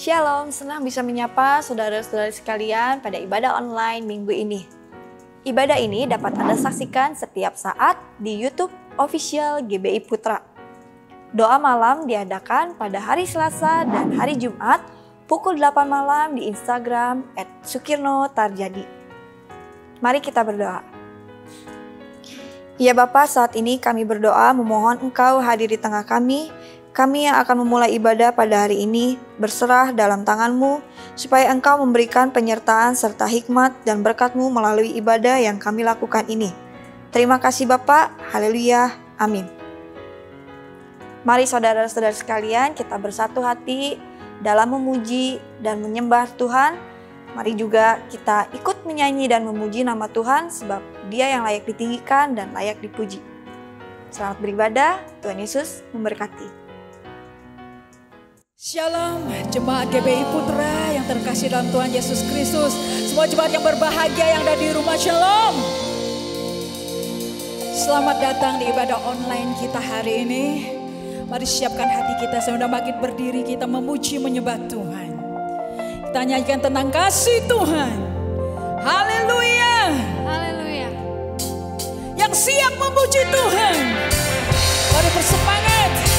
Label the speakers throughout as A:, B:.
A: Shalom, senang bisa menyapa saudara-saudara sekalian pada ibadah online minggu ini. Ibadah ini dapat Anda saksikan setiap saat di YouTube Official GBI Putra. Doa malam diadakan pada hari Selasa dan hari Jumat pukul 8 malam di Instagram @sukirno_tarjadi. Mari kita berdoa. Ya Bapa, saat ini kami berdoa memohon Engkau hadir di tengah kami. Kami yang akan memulai ibadah pada hari ini berserah dalam tangan-Mu, supaya Engkau memberikan penyertaan serta hikmat dan berkat-Mu melalui ibadah yang kami lakukan ini. Terima kasih Bapa, haleluya, amin. Mari saudara-saudara sekalian, kita bersatu hati dalam memuji dan menyembah Tuhan. Mari juga kita ikut menyanyi dan memuji nama Tuhan, sebab Dia yang layak ditinggikan dan layak dipuji. Selamat beribadah, Tuhan Yesus memberkati.
B: Shalom, jemaat GBI Putra yang terkasih dalam Tuhan Yesus Kristus. Semua jemaat yang berbahagia yang ada di rumah, shalom. Selamat datang di ibadah online kita hari ini. Mari siapkan hati kita sebelum bangkit berdiri, kita memuji menyembah Tuhan. Kita nyanyikan tentang kasih Tuhan. Haleluya.
C: Haleluya.
B: Yang siap memuji Tuhan, mari bersemangat.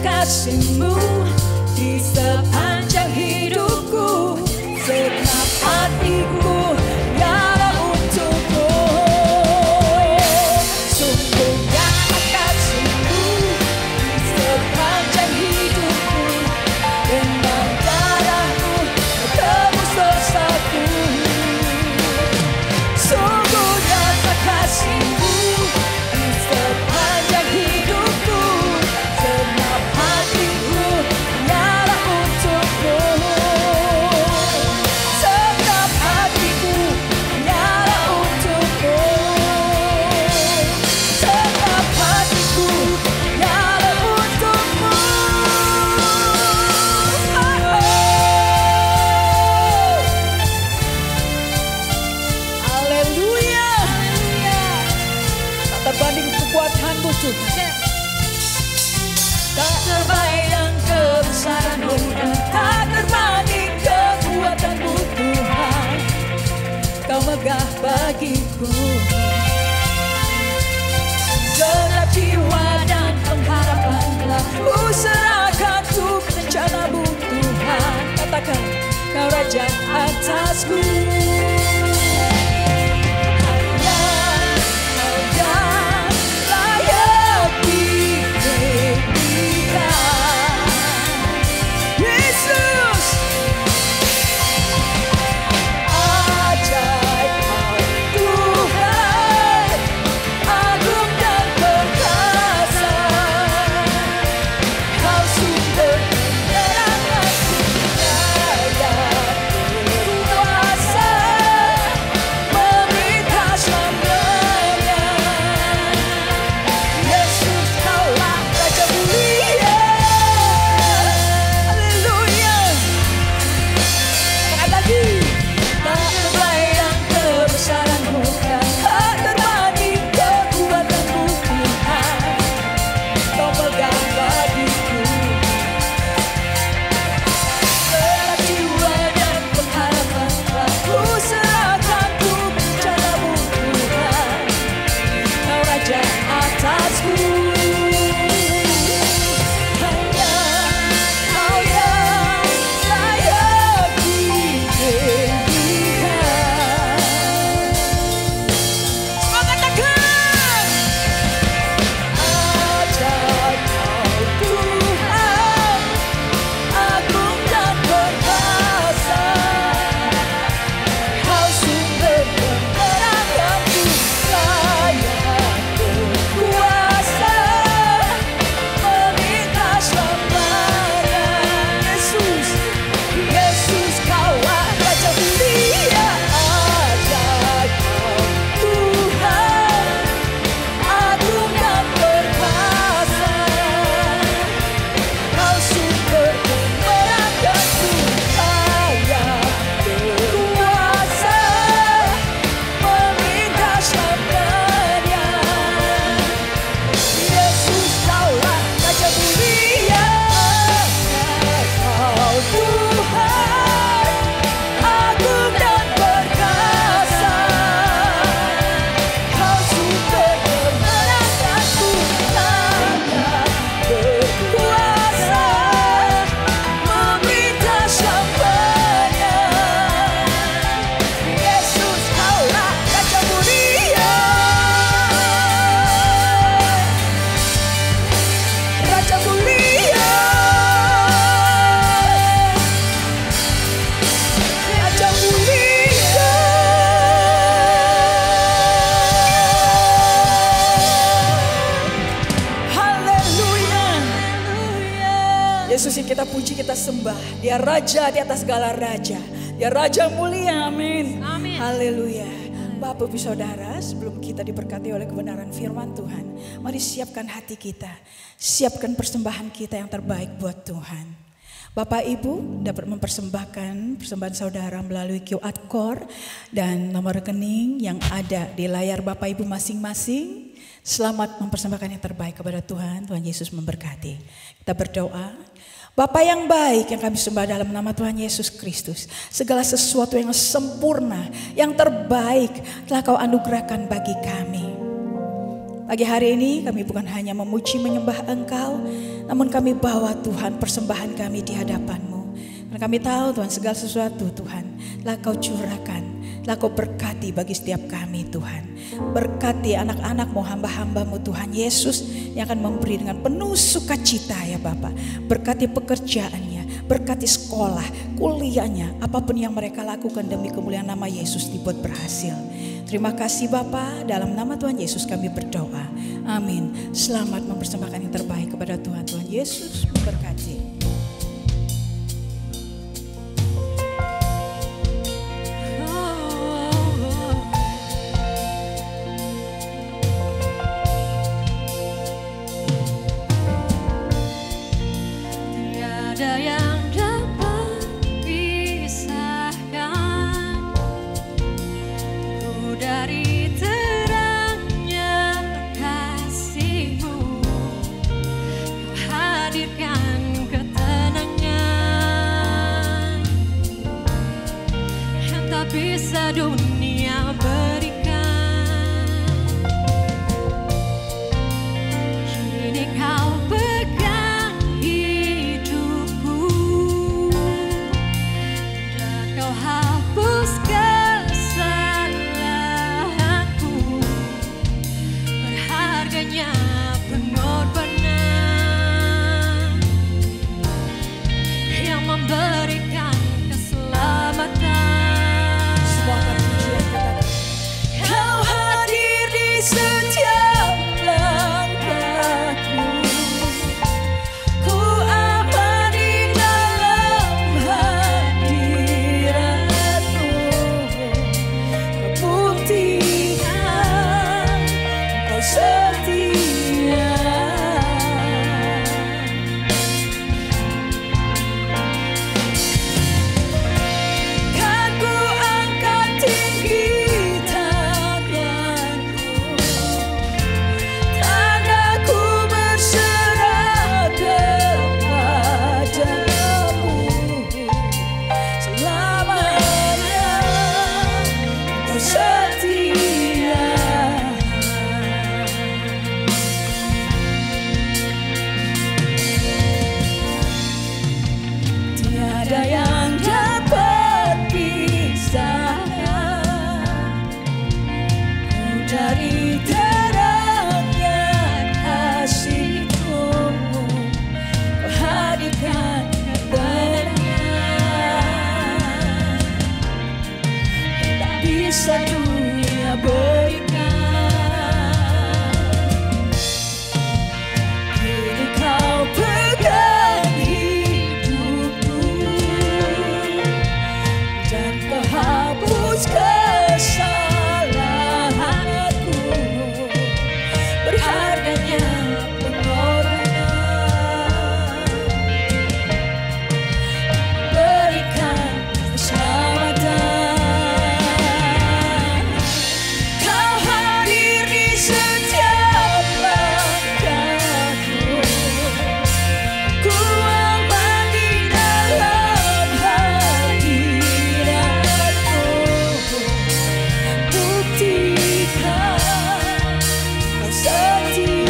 D: Kasih-Mu di sepanjang hidupku, segenap hatiku nyala untukmu.
B: Tuhan.
D: Tak terbayang kebesaran-Mu dan tak terbanding kekuatan-Mu Tuhan. Kau megah bagiku. Gelap jiwa dan pengharapan telah ku serahkan untuk rencana-Mu Tuhan.
B: Katakan,
D: Kau Raja atasku.
B: Yesus yang kita puji, kita sembah. Dia Raja di atas segala Raja. Dia Raja mulia, amin.
D: Amin.
B: Haleluya. Bapak Ibu Saudara, sebelum kita diberkati oleh kebenaran firman Tuhan, mari siapkan hati kita. Siapkan persembahan kita yang terbaik buat Tuhan. Bapak Ibu dapat mempersembahkan persembahan saudara melalui QR Code dan nomor rekening yang ada di layar Bapak Ibu masing-masing. Selamat mempersembahkan yang terbaik kepada Tuhan. Tuhan Yesus memberkati. Kita berdoa. Bapa yang baik yang kami sembah dalam nama Tuhan Yesus Kristus. Segala sesuatu yang sempurna, yang terbaik telah Kau anugerahkan bagi kami. Pagi hari ini kami bukan hanya memuji menyembah Engkau, namun kami bawa Tuhan persembahan kami di hadapan-Mu. Karena kami tahu Tuhan segala sesuatu Tuhan telah Kau curahkan, telah Kau berkati bagi setiap kami Tuhan. Berkati anak-anak-Mu, hamba-hamba-Mu Tuhan Yesus yang akan memberi dengan penuh sukacita ya Bapak. Berkati pekerjaannya, berkati sekolah, kuliahnya, apapun yang mereka lakukan demi kemuliaan nama Yesus dibuat berhasil. Terima kasih Bapa, dalam nama Tuhan Yesus kami berdoa. Amin. Selamat mempersembahkan yang terbaik kepada Tuhan. Tuhan Yesus memberkati.
D: Tiada yang dapat pisahkan ku dari terangnya kasih-Mu. sedunia berikan. Kini kau pegang hidupku dan kau hapus kesalahanku. Berharganya pengorbanan yang memberikan keselamatan. Kau hadir di setiap langkahku, ku aman di dalam hadiratmu. Kau buktikan kau setia. Kan ku angkat tinggi tanganku, tanganku berserah kepadamu. Selamanya kau setia. Tiada yang dapat pisahkan ku dari terangnya kasih-Mu. Kau hadirkan kebenaran yang tak bisa dunia berikan. Kini kau pegang hidupku dan kau hapus kesalahanku. Berharganya pengorbanan berikan keselamatan. Kau hadir di setiap langkahku, ku aman di dalam hadiratmu. Buktikan kau setia.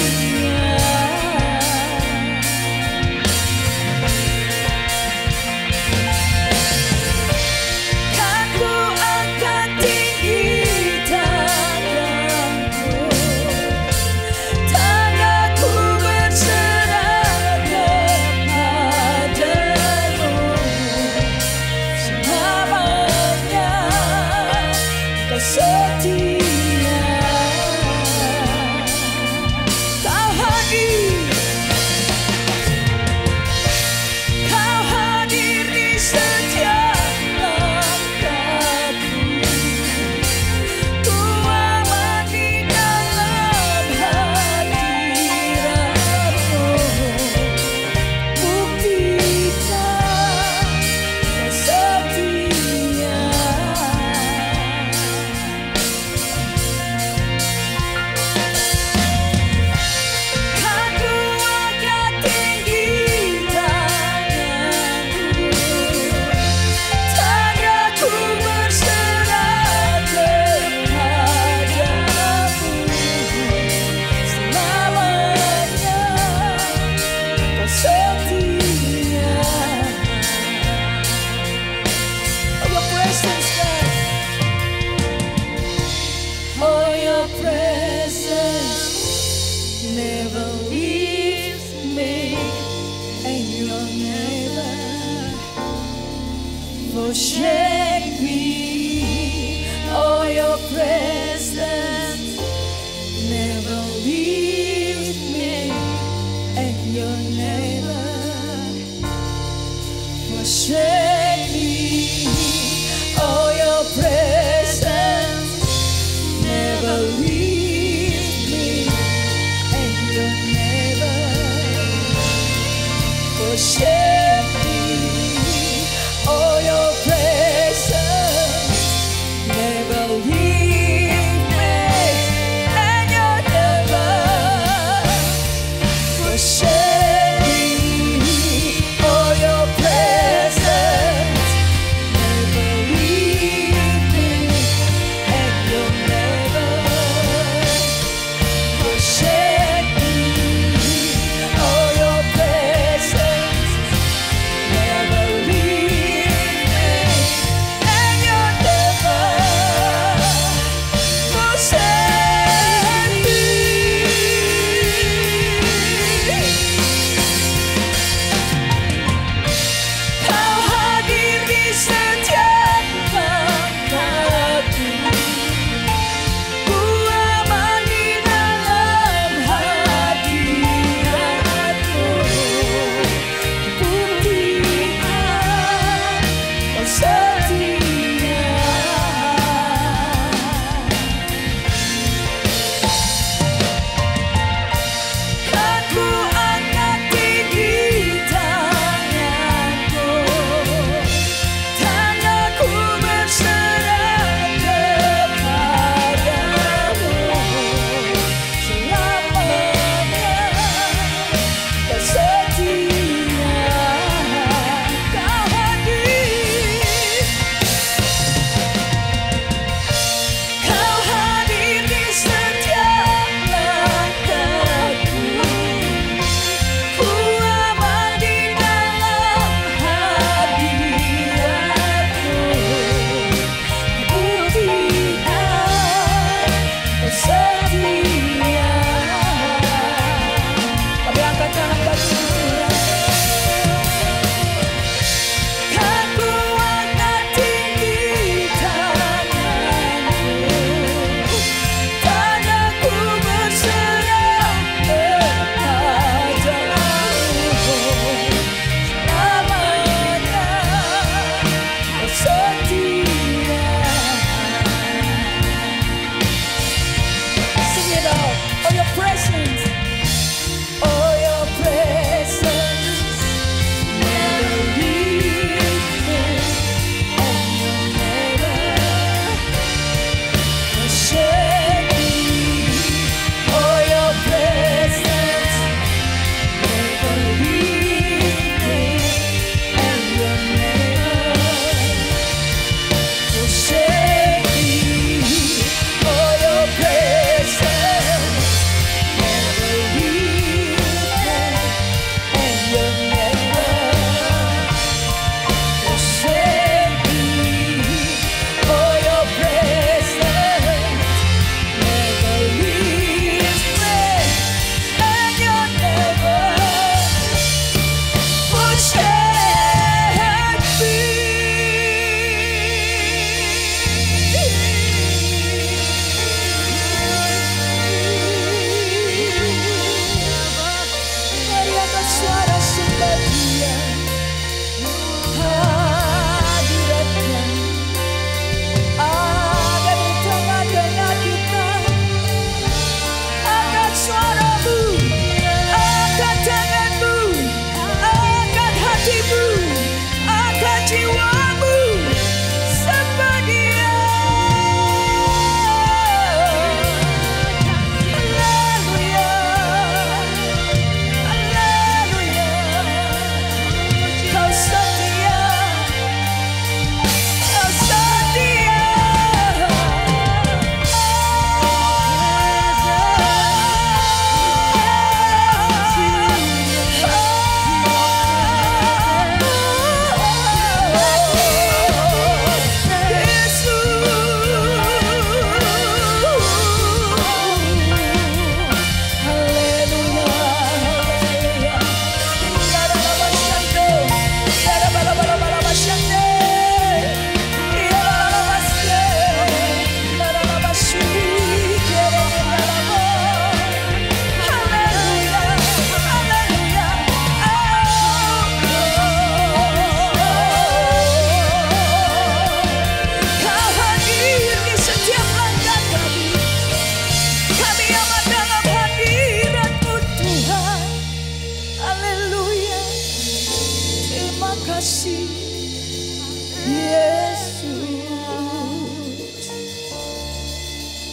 D: Kan ku angkat tinggi tanganku, tanganku berserah kepadamu. Selamanya kau setia. Kau hadir di setiap langkahku, ku aman di dalam hadiratmu. Buktikan kau setia. Kan ku angkat tinggi tanganku, tanganku berserah kepadamu. Selamanya kau setia. Oh, your presence, God. Oh, your presence never leaves me, and you'll never forsake me. Oh, your presence never leaves me, and you'll never forsake me. Oh, your presence never leaves me, and you'll never forsake me. Oh, your presence never leaves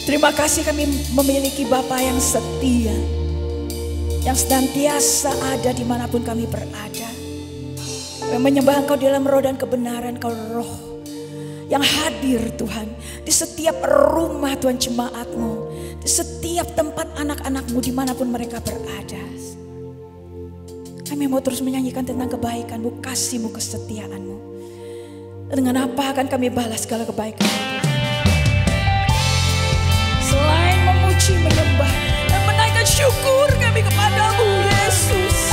B: Terima kasih kami memiliki Bapa yang setia, yang senantiasa ada dimanapun kami berada. Kami menyembah Engkau di dalam roh dan kebenaran, Engkau roh yang hadir Tuhan. Di setiap rumah Tuhan jemaat-Mu, di setiap tempat anak-anak-Mu dimanapun mereka berada. Kami mau terus menyanyikan tentang kebaikan-Mu, kasih-Mu, kesetiaan-Mu. Dengan apa akan kami balas segala kebaikan-Mu? Selain memuji, menyembah, dan menaikkan syukur kami kepadamu, Yesus.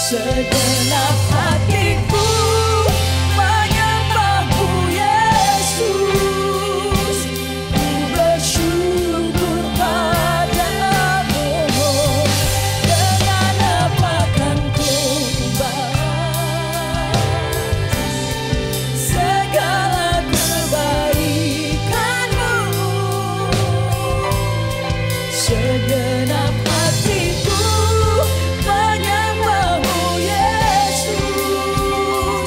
D: Segenap hatiku menyembahmu Yesus, ku bersyukur padamu. Dengan apa kan ku balas segala kebaikanmu? Segenap hatiku menyembahmu Yesus.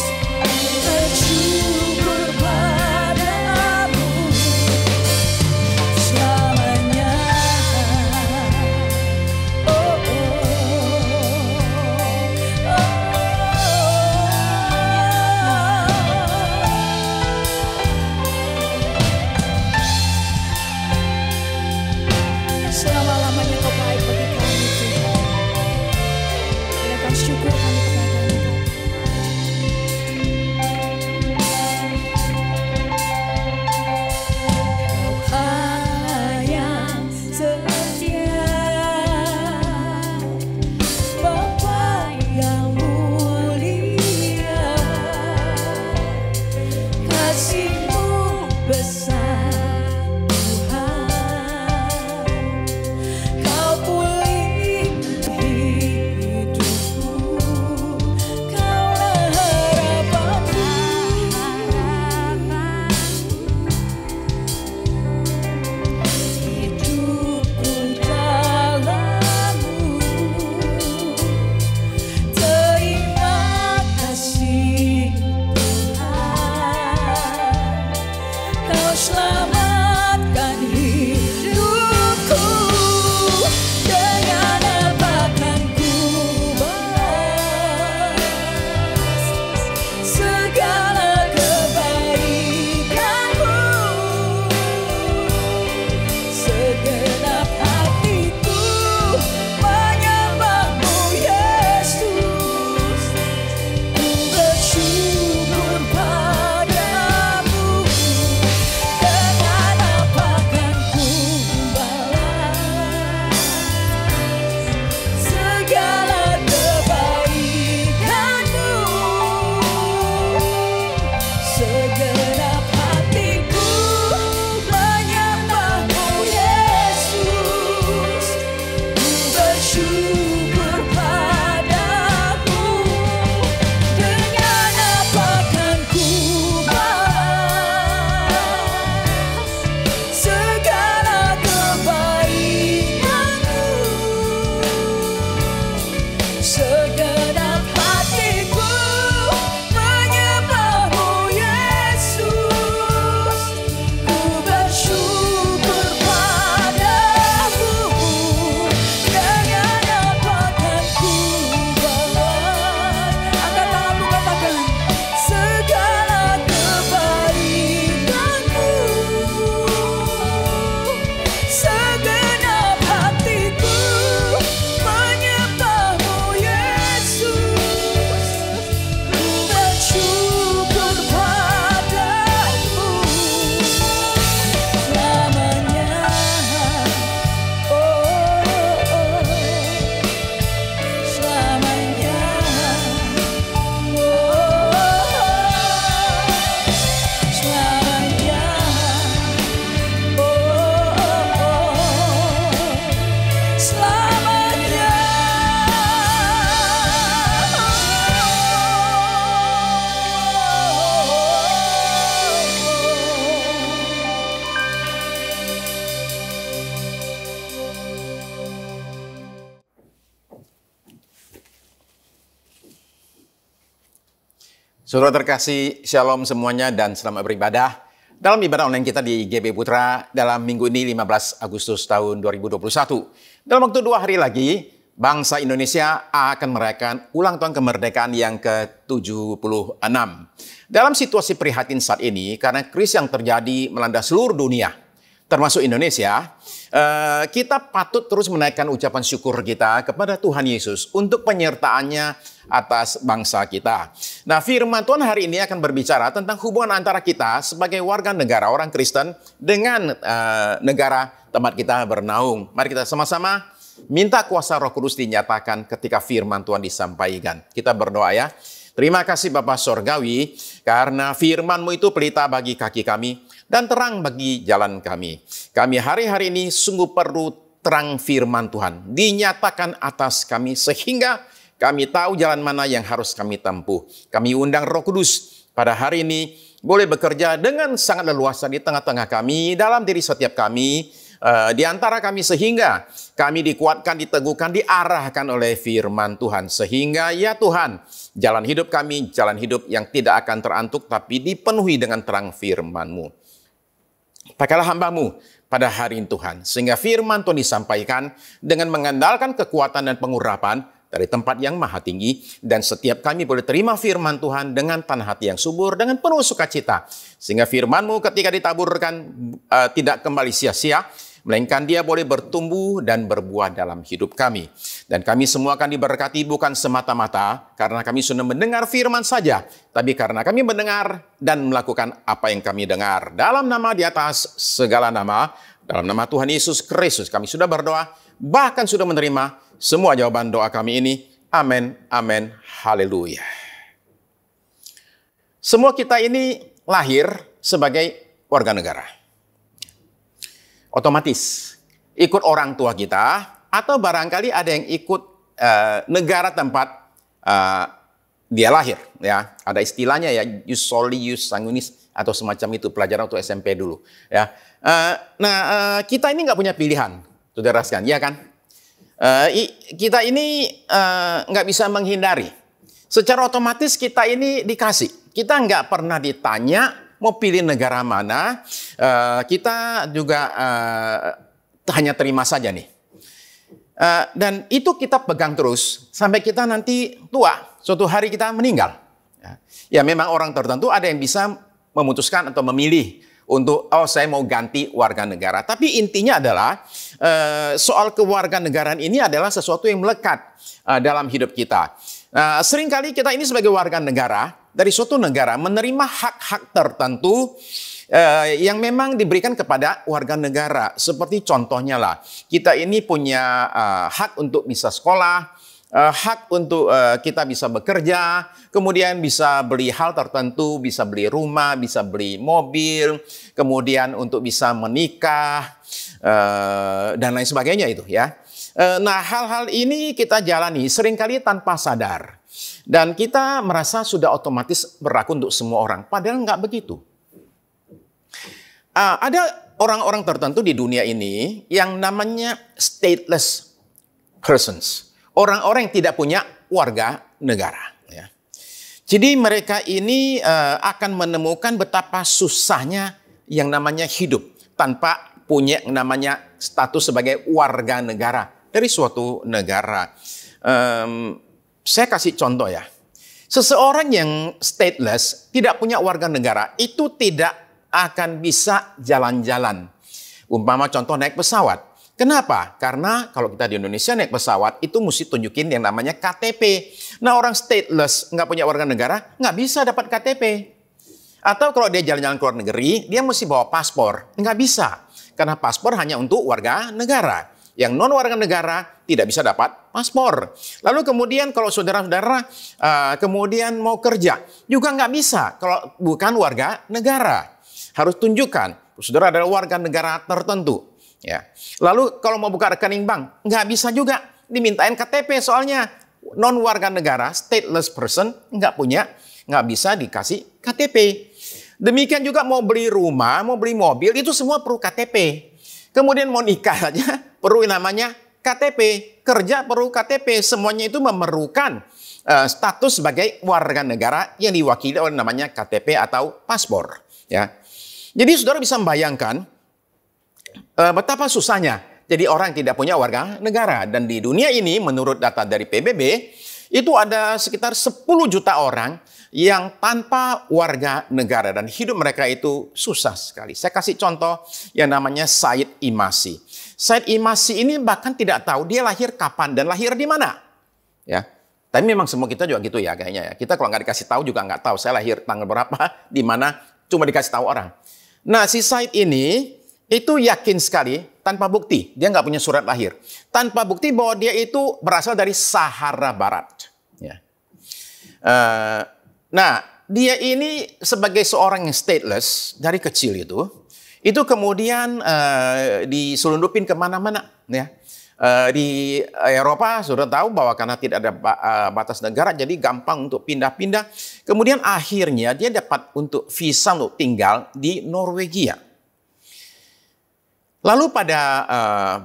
C: Saudara terkasih, shalom semuanya dan selamat beribadah. Dalam ibadah online kita di GBI Putra dalam minggu ini 15 Agustus tahun 2021. Dalam waktu 2 hari lagi, bangsa Indonesia akan merayakan ulang tahun kemerdekaan yang ke-76. Dalam situasi prihatin saat ini, karena krisis yang terjadi melanda seluruh dunia, termasuk Indonesia, kita patut terus menaikkan ucapan syukur kita kepada Tuhan Yesus untuk penyertaannya atas bangsa kita. Nah, firman Tuhan hari ini akan berbicara tentang hubungan antara kita sebagai warga negara orang Kristen dengan negara tempat kita bernaung. Mari kita sama-sama minta kuasa Roh Kudus dinyatakan ketika firman Tuhan disampaikan. Kita berdoa ya. Terima kasih Bapa Sorgawi, karena firman-Mu itu pelita bagi kaki kami dan terang bagi jalan kami. Kami hari-hari ini sungguh perlu terang firman Tuhan dinyatakan atas kami sehingga kami tahu jalan mana yang harus kami tempuh. Kami undang Roh Kudus pada hari ini boleh bekerja dengan sangat leluasa di tengah-tengah kami, dalam diri setiap kami, di antara kami, sehingga kami dikuatkan, diteguhkan, diarahkan oleh firman Tuhan. Sehingga ya Tuhan, jalan hidup kami, jalan hidup yang tidak akan terantuk, tapi dipenuhi dengan terang firman-Mu. Pakailah hamba-Mu pada hari ini Tuhan, sehingga firman Tuhan disampaikan dengan mengandalkan kekuatan dan pengurapan dari tempat yang maha tinggi, dan setiap kami boleh terima firman Tuhan dengan tanah hati yang subur, dengan penuh sukacita, sehingga firman-Mu ketika ditaburkan tidak kembali sia-sia, melainkan dia boleh bertumbuh dan berbuah dalam hidup kami. Dan kami semua akan diberkati bukan semata-mata karena kami sudah mendengar firman saja, tapi karena kami mendengar dan melakukan apa yang kami dengar. Dalam nama di atas segala nama, dalam nama Tuhan Yesus Kristus, kami sudah berdoa, bahkan sudah menerima semua jawaban doa kami ini. Amin, amin, haleluya. Semua kita ini lahir sebagai warga negara. Otomatis ikut orang tua kita, atau barangkali ada yang ikut negara tempat dia lahir. Ya, ada istilahnya ya, jus soli, jus sanguinis, atau semacam itu, pelajaran waktu SMP dulu. Ya, kita ini nggak punya pilihan, saudara sekalian, ya kan? Kita ini nggak bisa menghindari. Secara otomatis kita ini dikasih. Kita nggak pernah ditanya mau pilih negara mana, kita juga hanya terima saja nih. Dan itu kita pegang terus sampai kita nanti tua, suatu hari kita meninggal. Ya memang orang tertentu ada yang bisa memutuskan atau memilih untuk, oh saya mau ganti warga negara. Tapi intinya adalah soal kewarganegaraan ini adalah sesuatu yang melekat dalam hidup kita. Seringkali kita ini sebagai warga negara dari suatu negara menerima hak-hak tertentu yang memang diberikan kepada warga negara. Seperti contohnya lah, kita ini punya hak untuk bisa sekolah, hak untuk kita bisa bekerja, kemudian bisa beli hal tertentu, bisa beli rumah, bisa beli mobil, kemudian untuk bisa menikah, dan lain sebagainya itu ya. Nah, hal-hal ini kita jalani seringkali tanpa sadar. Dan kita merasa sudah otomatis berlaku untuk semua orang. Padahal nggak begitu. Ada orang-orang tertentu di dunia ini yang namanya stateless persons. Orang-orang yang tidak punya warga negara. Ya. Jadi mereka ini akan menemukan betapa susahnya yang namanya hidup tanpa punya yang namanya status sebagai warga negara dari suatu negara. Saya kasih contoh ya. Seseorang yang stateless, tidak punya warga negara, itu tidak akan bisa jalan-jalan. Umpama contoh naik pesawat. Kenapa? Karena kalau kita di Indonesia naik pesawat, itu mesti tunjukin yang namanya KTP. Nah orang stateless, nggak punya warga negara, nggak bisa dapat KTP. Atau kalau dia jalan-jalan ke luar negeri, dia mesti bawa paspor. Nggak bisa. Karena paspor hanya untuk warga negara. Yang non warga negara tidak bisa dapat paspor. Lalu kemudian kalau saudara-saudara kemudian mau kerja juga nggak bisa kalau bukan warga negara. Harus tunjukkan saudara adalah warga negara tertentu. Ya. Lalu kalau mau buka rekening bank nggak bisa juga, dimintain KTP soalnya non warga negara, stateless person nggak bisa dikasih KTP. Demikian juga mau beli rumah, mau beli mobil itu semua perlu KTP. Kemudian mau nikah saja perlu namanya KTP, kerja perlu KTP, semuanya itu memerlukan status sebagai warga negara yang diwakili oleh namanya KTP atau paspor. Ya. Jadi saudara bisa membayangkan betapa susahnya jadi orang yang tidak punya warga negara. Dan di dunia ini menurut data dari PBB, itu ada sekitar 10 juta orang yang tanpa warga negara. Dan hidup mereka itu susah sekali. Saya kasih contoh yang namanya Said Imasi. Said Imasi ini bahkan tidak tahu dia lahir kapan dan lahir di mana. Ya. Tapi memang semua kita juga gitu ya kayaknya ya. Kita kalau nggak dikasih tahu juga nggak tahu saya lahir tanggal berapa, di mana, cuma dikasih tahu orang. Nah si Said ini itu yakin sekali tanpa bukti. Dia nggak punya surat lahir. Tanpa bukti bahwa dia itu berasal dari Sahara Barat. Ya. Nah, dia ini sebagai seorang yang stateless dari kecil itu kemudian diselundupin kemana-mana. Ya. Di Eropa sudah tahu bahwa karena tidak ada batas negara, jadi gampang untuk pindah-pindah. Kemudian akhirnya dia dapat untuk visa untuk tinggal di Norwegia. Lalu pada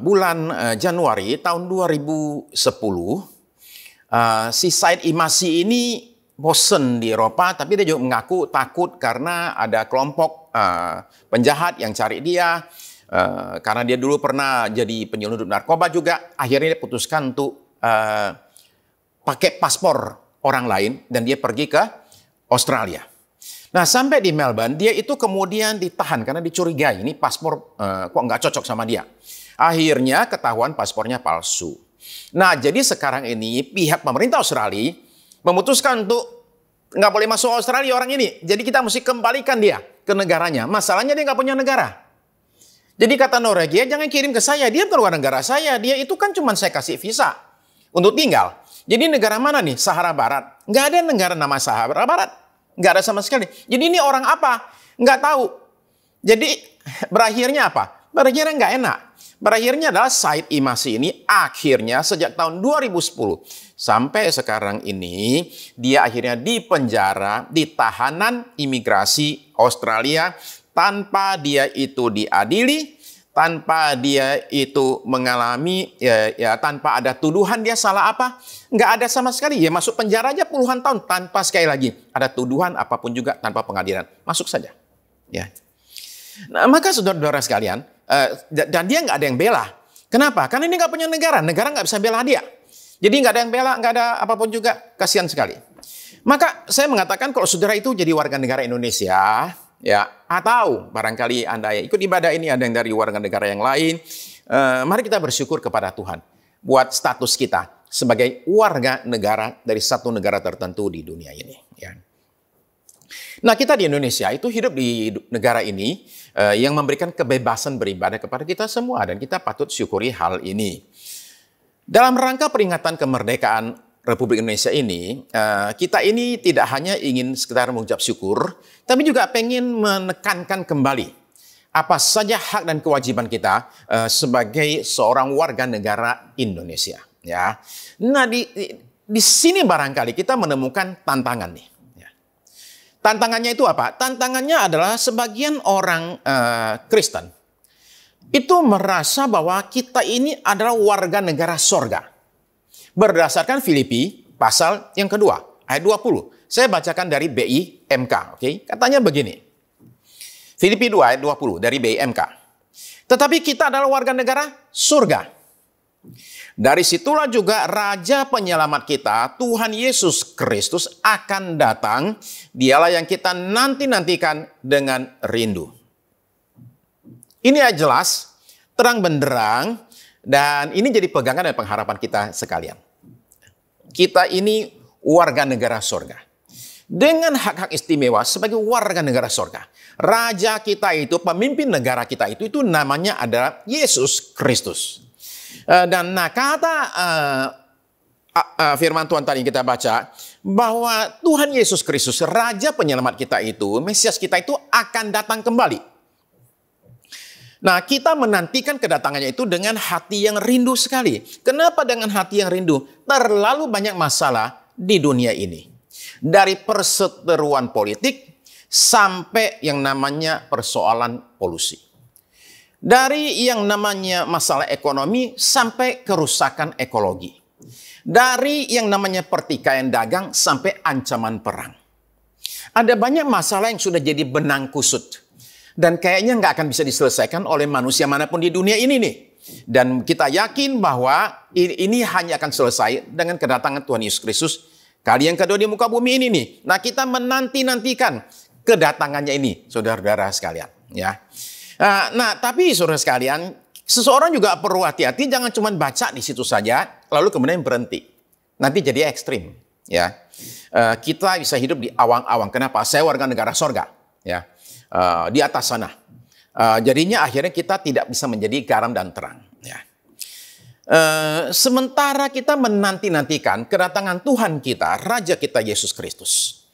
C: bulan Januari tahun 2010, si Said Imasi ini bosen di Eropa, tapi dia juga mengaku takut karena ada kelompok penjahat yang cari dia. Karena dia dulu pernah jadi penyelundup narkoba juga, akhirnya dia putuskan untuk pakai paspor orang lain dan dia pergi ke Australia. Nah sampai di Melbourne dia itu kemudian ditahan karena dicurigai ini paspor kok nggak cocok sama dia. Akhirnya ketahuan paspornya palsu. Nah jadi sekarang ini pihak pemerintah Australia memutuskan untuk nggak boleh masuk Australia orang ini. Jadi kita mesti kembalikan dia ke negaranya. Masalahnya dia nggak punya negara. Jadi kata Norwegia, jangan kirim ke saya, dia keluar negara saya, dia itu kan cuma saya kasih visa untuk tinggal. Jadi negara mana nih? Sahara Barat. Nggak ada negara nama Sahara Barat. Nggak ada sama sekali. Jadi ini orang apa? Nggak tahu. Jadi berakhirnya apa? Berakhirnya nggak enak. Berakhirnya adalah Said Imasi ini akhirnya sejak tahun 2010 sampai sekarang ini dia akhirnya dipenjara di tahanan imigrasi Australia tanpa dia itu diadili, tanpa dia itu mengalami, tanpa ada tuduhan dia salah apa. Nggak ada sama sekali. Ya masuk penjara aja puluhan tahun tanpa sekali lagi ada tuduhan apapun juga tanpa pengadilan. Masuk saja. Ya. Nah, maka saudara-saudara sekalian, dan dia nggak ada yang bela. Kenapa? Karena ini nggak punya negara. Negara nggak bisa bela dia. Jadi nggak ada yang bela, nggak ada apapun juga. Kasihan sekali. Maka saya mengatakan kalau saudara itu jadi warga negara Indonesia, ya, atau barangkali Anda yang ikut ibadah ini ada yang dari warga negara yang lain, mari kita bersyukur kepada Tuhan buat status kita sebagai warga negara dari satu negara tertentu di dunia ini. Ya. Nah kita di Indonesia itu hidup di negara ini yang memberikan kebebasan beribadah kepada kita semua dan kita patut syukuri hal ini. Dalam rangka peringatan kemerdekaan Republik Indonesia ini, kita ini tidak hanya ingin sekedar mengucap syukur, tapi juga pengen menekankan kembali apa saja hak dan kewajiban kita sebagai seorang warga negara Indonesia. Ya, nah di sini barangkali kita menemukan tantangan nih. Ya. Tantangannya itu apa? Tantangannya adalah sebagian orang Kristen itu merasa bahwa kita ini adalah warga negara sorga. Berdasarkan Filipi pasal yang kedua, ayat 20. Saya bacakan dari BIMK, oke? Katanya begini. Filipi 2 ayat 20 dari BIMK. Tetapi kita adalah warga negara surga. Dari situlah juga Raja Penyelamat kita, Tuhan Yesus Kristus akan datang. Dialah yang kita nanti-nantikan dengan rindu. Ini jelas, terang benderang, dan ini jadi pegangan dan pengharapan kita sekalian. Kita ini warga negara sorga. Dengan hak-hak istimewa sebagai warga negara sorga. Raja kita itu, pemimpin negara kita itu namanya adalah Yesus Kristus. Dan kata firman Tuhan tadi yang kita baca, bahwa Tuhan Yesus Kristus, Raja Penyelamat kita itu, Mesias kita itu akan datang kembali. Nah, kita menantikan kedatangannya itu dengan hati yang rindu sekali. Kenapa dengan hati yang rindu? Terlalu banyak masalah di dunia ini. Dari perseteruan politik sampai yang namanya persoalan polusi. Dari yang namanya masalah ekonomi sampai kerusakan ekologi. Dari yang namanya pertikaian dagang sampai ancaman perang. Ada banyak masalah yang sudah jadi benang kusut. Dan kayaknya nggak akan bisa diselesaikan oleh manusia manapun di dunia ini nih. Dan kita yakin bahwa ini hanya akan selesai dengan kedatangan Tuhan Yesus Kristus kali yang kedua di muka bumi ini nih. Nah, kita menanti-nantikan kedatangannya ini, saudara-saudara sekalian. Ya. Nah, tapi saudara sekalian, seseorang juga perlu hati-hati, jangan cuma baca di situ saja, lalu kemudian berhenti. Nanti jadi ekstrim. Ya. Kita bisa hidup di awang-awang. Kenapa? Saya warga negara sorga. Ya. Di atas sana. Jadinya akhirnya kita tidak bisa menjadi garam dan terang. Ya. Sementara kita menanti-nantikan kedatangan Tuhan kita, Raja kita Yesus Kristus.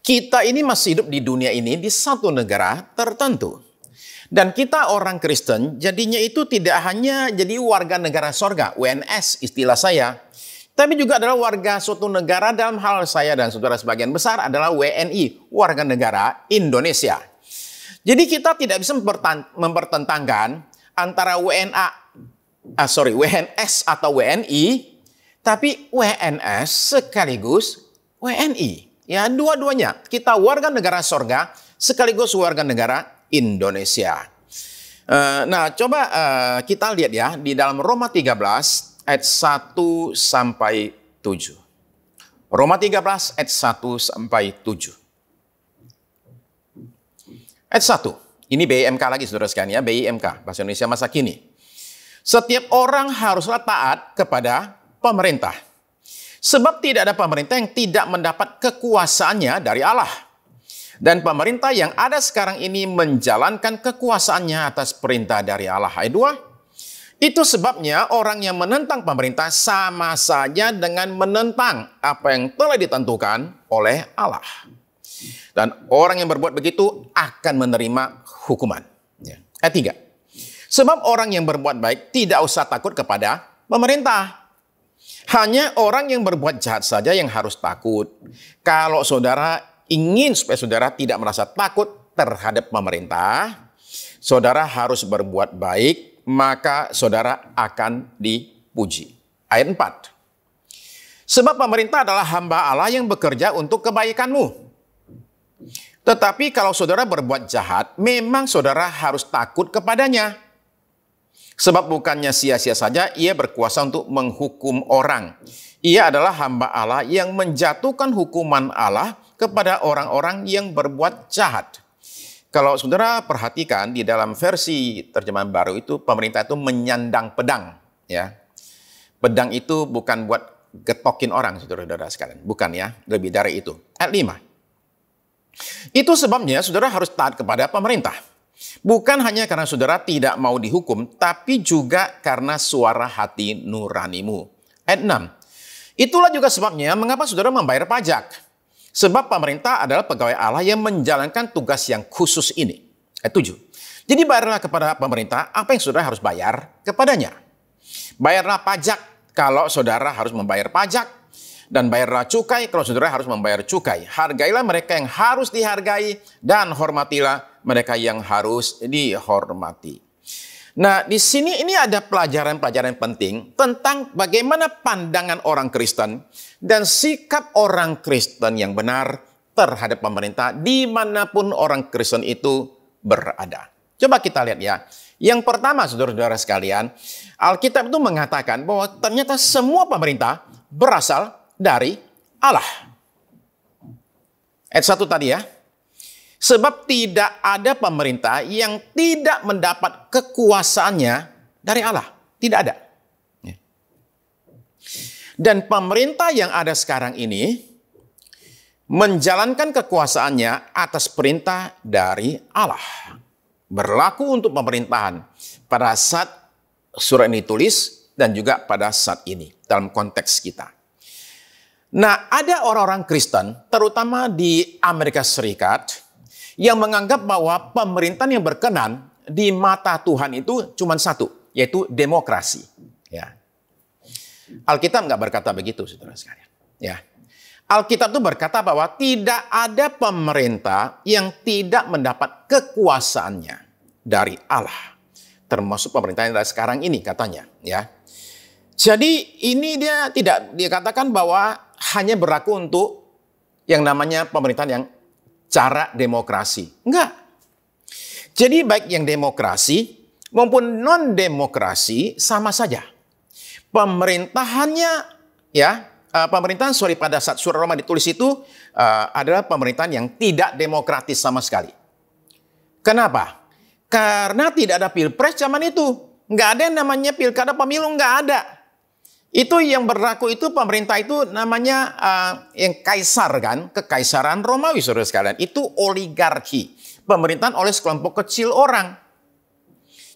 C: Kita ini masih hidup di dunia ini di satu negara tertentu. Dan kita orang Kristen jadinya itu tidak hanya jadi warga negara sorga, WNS istilah saya. Tapi juga adalah warga suatu negara, dalam hal saya dan saudara sebagian besar adalah WNI, warga negara Indonesia. Jadi kita tidak bisa mempertentangkan antara WNS atau WNI, tapi WNS sekaligus WNI. Ya, dua-duanya. Kita warga negara sorga sekaligus warga negara Indonesia. Nah, coba kita lihat ya di dalam Roma 13 ayat 1 sampai 7. Roma 13 ayat 1 sampai 7. Ayat 1. Ini BIMK lagi saudara sekalian ya, BIMK, Bahasa Indonesia Masa Kini. Setiap orang haruslah taat kepada pemerintah. Sebab tidak ada pemerintah yang tidak mendapat kekuasaannya dari Allah. Dan pemerintah yang ada sekarang ini menjalankan kekuasaannya atas perintah dari Allah. Ayat 2. Itu sebabnya orang yang menentang pemerintah sama saja dengan menentang apa yang telah ditentukan oleh Allah. Dan orang yang berbuat begitu akan menerima hukuman. Ayat 3. Sebab orang yang berbuat baik tidak usah takut kepada pemerintah. Hanya orang yang berbuat jahat saja yang harus takut. Kalau saudara ingin supaya saudara tidak merasa takut terhadap pemerintah, saudara harus berbuat baik, maka saudara akan dipuji. Ayat 4. Sebab pemerintah adalah hamba Allah yang bekerja untuk kebaikanmu. Tetapi kalau saudara berbuat jahat, memang saudara harus takut kepadanya. Sebab bukannya sia-sia saja ia berkuasa untuk menghukum orang. Ia adalah hamba Allah yang menjatuhkan hukuman Allah kepada orang-orang yang berbuat jahat. Kalau saudara perhatikan di dalam versi terjemahan baru itu, pemerintah itu menyandang pedang. Ya. Pedang itu bukan buat getokin orang, saudara-saudara sekalian. Bukan ya, lebih dari itu. Ayat 5. Itu sebabnya saudara harus taat kepada pemerintah. Bukan hanya karena saudara tidak mau dihukum, tapi juga karena suara hati nuranimu. Ayat 6. Itulah juga sebabnya mengapa saudara membayar pajak. Sebab pemerintah adalah pegawai Allah yang menjalankan tugas yang khusus ini. Ayat 7. Jadi bayarlah kepada pemerintah apa yang saudara harus bayar kepadanya. Bayarlah pajak kalau saudara harus membayar pajak. Dan bayarlah cukai kalau saudara harus membayar cukai. Hargailah mereka yang harus dihargai dan hormatilah mereka yang harus dihormati. Nah, di sini ini ada pelajaran-pelajaran penting tentang bagaimana pandangan orang Kristen dan sikap orang Kristen yang benar terhadap pemerintah dimanapun orang Kristen itu berada. Coba kita lihat ya. Yang pertama, saudara-saudara sekalian, Alkitab itu mengatakan bahwa ternyata semua pemerintah berasal dari Allah. Ayat 1 tadi ya. Sebab tidak ada pemerintah yang tidak mendapat kekuasaannya dari Allah. Tidak ada. Dan pemerintah yang ada sekarang ini menjalankan kekuasaannya atas perintah dari Allah. Berlaku untuk pemerintahan pada saat surat ini ditulis dan juga pada saat ini dalam konteks kita. Nah, ada orang-orang Kristen, terutama di Amerika Serikat, yang menganggap bahwa pemerintahan yang berkenan di mata Tuhan itu cuma satu, yaitu demokrasi. Ya. Alkitab nggak berkata begitu, saudara sekalian. Ya. Alkitab itu berkata bahwa tidak ada pemerintah yang tidak mendapat kekuasaannya dari Allah. Termasuk pemerintah yang ada sekarang ini katanya. Ya. Jadi ini dia tidak dikatakan bahwa hanya berlaku untuk yang namanya pemerintahan yang cara demokrasi. Enggak. Jadi baik yang demokrasi maupun non-demokrasi sama saja. Pemerintahannya pada saat surat Roma ditulis itu adalah pemerintahan yang tidak demokratis sama sekali. Kenapa? Karena tidak ada pilpres zaman itu. Nggak ada yang namanya pilkada pemilu, nggak ada. Itu yang berlaku itu pemerintah itu namanya yang kaisar kan, kekaisaran Romawi saudara sekalian. Itu oligarki, pemerintahan oleh sekelompok kecil orang.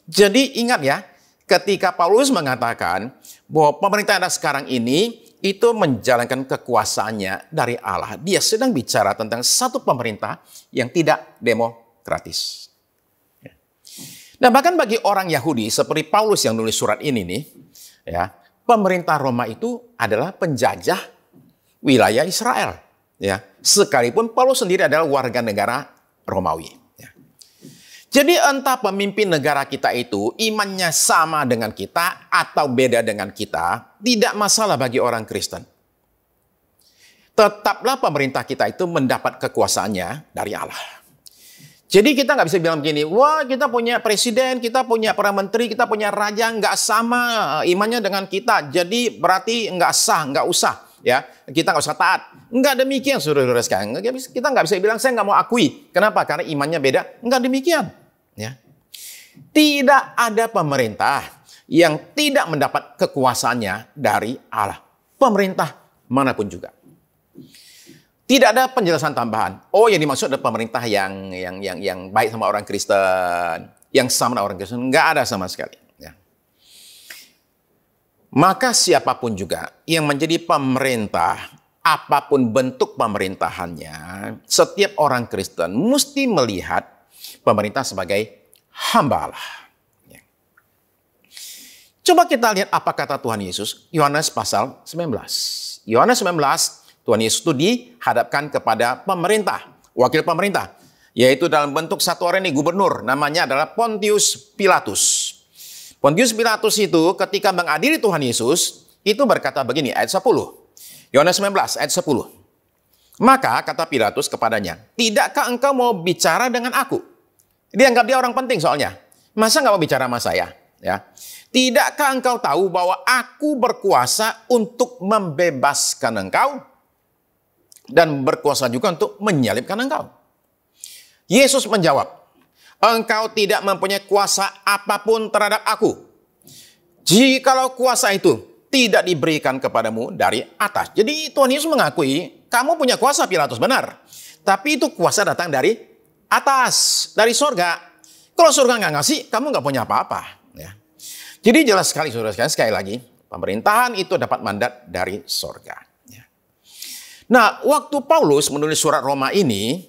C: Jadi ingat ya, ketika Paulus mengatakan bahwa pemerintah yang ada sekarang ini itu menjalankan kekuasaannya dari Allah. Dia sedang bicara tentang satu pemerintah yang tidak demokratis. Nah bahkan bagi orang Yahudi seperti Paulus yang nulis surat ini nih, ya, pemerintah Roma itu adalah penjajah wilayah Israel. Ya, sekalipun Paulus sendiri adalah warga negara Romawi. Ya. Jadi entah pemimpin negara kita itu imannya sama dengan kita atau beda dengan kita, tidak masalah bagi orang Kristen. Tetaplah pemerintah kita itu mendapat kekuasaannya dari Allah. Jadi kita nggak bisa bilang begini, wah kita punya presiden, kita punya perdana menteri, kita punya raja, nggak sama imannya dengan kita. Jadi berarti nggak sah, nggak usah. Ya, kita nggak usah taat. Nggak demikian saudara-saudara sekalian. Kita nggak bisa bilang saya nggak mau akui. Kenapa? Karena imannya beda. Nggak demikian. Ya. Tidak ada pemerintah yang tidak mendapat kekuasaannya dari Allah. Pemerintah manapun juga. Tidak ada penjelasan tambahan. Oh, yang dimaksud adalah pemerintah yang baik sama orang Kristen, yang sama dengan orang Kristen. Nggak ada sama sekali. Ya. Maka siapapun juga yang menjadi pemerintah, apapun bentuk pemerintahannya, setiap orang Kristen mesti melihat pemerintah sebagai hamba Allah. Ya. Coba kita lihat apa kata Tuhan Yesus, Yohanes pasal 19. Yohanes 19, Tuhan Yesus itu dihadapkan kepada pemerintah, wakil pemerintah, yaitu dalam bentuk satu orang ini gubernur, namanya adalah Pontius Pilatus. Pontius Pilatus itu ketika mengadili Tuhan Yesus, itu berkata begini, ayat 10. Yohanes 19, ayat 10. Maka kata Pilatus kepadanya, tidakkah engkau mau bicara dengan aku? Dia anggap dia orang penting soalnya. Masa nggak mau bicara sama saya? Ya. Tidakkah engkau tahu bahwa aku berkuasa untuk membebaskan engkau? Dan berkuasa juga untuk menyalibkan engkau. Yesus menjawab, engkau tidak mempunyai kuasa apapun terhadap aku. Jikalau kuasa itu tidak diberikan kepadamu dari atas. Jadi Tuhan Yesus mengakui, kamu punya kuasa Pilatus, benar. Tapi itu kuasa datang dari atas, dari sorga. Kalau surga nggak ngasih, kamu nggak punya apa-apa. Ya. Jadi jelas sekali saudara sekalian, sekali lagi, pemerintahan itu dapat mandat dari sorga. Nah, waktu Paulus menulis surat Roma ini,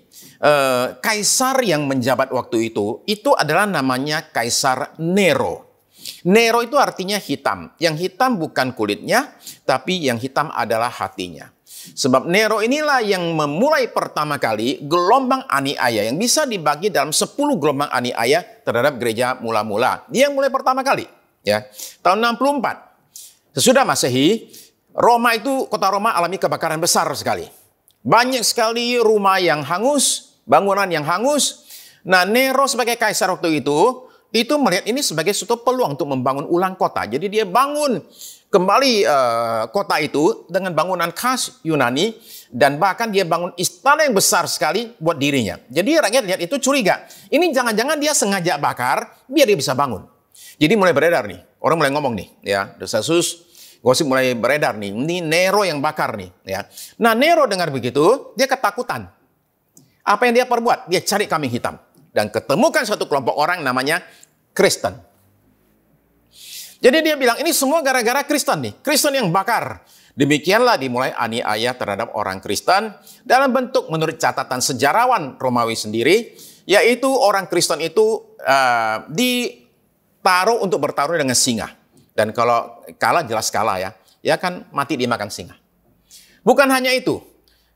C: kaisar yang menjabat waktu itu adalah namanya Kaisar Nero. Nero itu artinya hitam. Yang hitam bukan kulitnya, tapi yang hitam adalah hatinya. Sebab Nero inilah yang memulai pertama kali gelombang aniaya yang bisa dibagi dalam 10 gelombang aniaya terhadap gereja mula-mula. Dia yang mulai pertama kali. Ya, tahun 64. Sesudah Masehi, kota Roma alami kebakaran besar sekali. Banyak sekali rumah yang hangus, bangunan yang hangus. Nah, Nero sebagai kaisar waktu itu melihat ini sebagai suatu peluang untuk membangun ulang kota. Jadi dia bangun kembali kota itu dengan bangunan khas Yunani. Dan bahkan dia bangun istana yang besar sekali buat dirinya. Jadi rakyat lihat itu curiga. Ini jangan-jangan dia sengaja bakar biar dia bisa bangun. Jadi mulai beredar nih. Orang mulai ngomong nih. Ya, desas-desus. Gosip mulai beredar nih, ini Nero yang bakar nih. Ya. Nah Nero dengar begitu, dia ketakutan. Apa yang dia perbuat? Dia cari kambing hitam. Dan ketemukan satu kelompok orang namanya Kristen. Jadi dia bilang, ini semua gara-gara Kristen nih. Kristen yang bakar. Demikianlah dimulai aniaya terhadap orang Kristen. Dalam bentuk menurut catatan sejarawan Romawi sendiri. Yaitu orang Kristen itu ditaruh untuk bertarung dengan singa. Dan kalau kalah jelas kalah ya. Ya kan mati dimakan singa. Bukan hanya itu.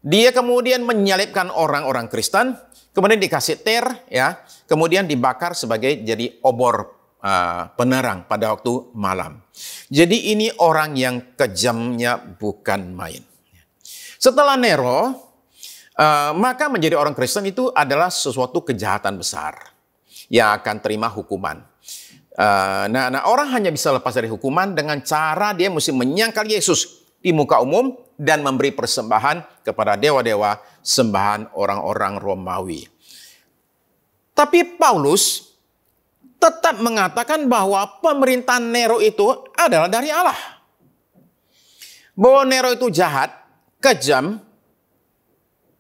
C: Dia kemudian menyalibkan orang-orang Kristen. Kemudian dikasih ter ya. Kemudian dibakar sebagai jadi obor penerang pada waktu malam. Jadi ini orang yang kejamnya bukan main. Setelah Nero, maka menjadi orang Kristen itu adalah sesuatu kejahatan besar yang akan terima hukuman. Nah, orang hanya bisa lepas dari hukuman dengan cara dia mesti menyangkal Yesus di muka umum dan memberi persembahan kepada dewa-dewa sembahan orang-orang Romawi. Tapi Paulus tetap mengatakan bahwa pemerintahan Nero itu adalah dari Allah. Bahwa Nero itu jahat, kejam,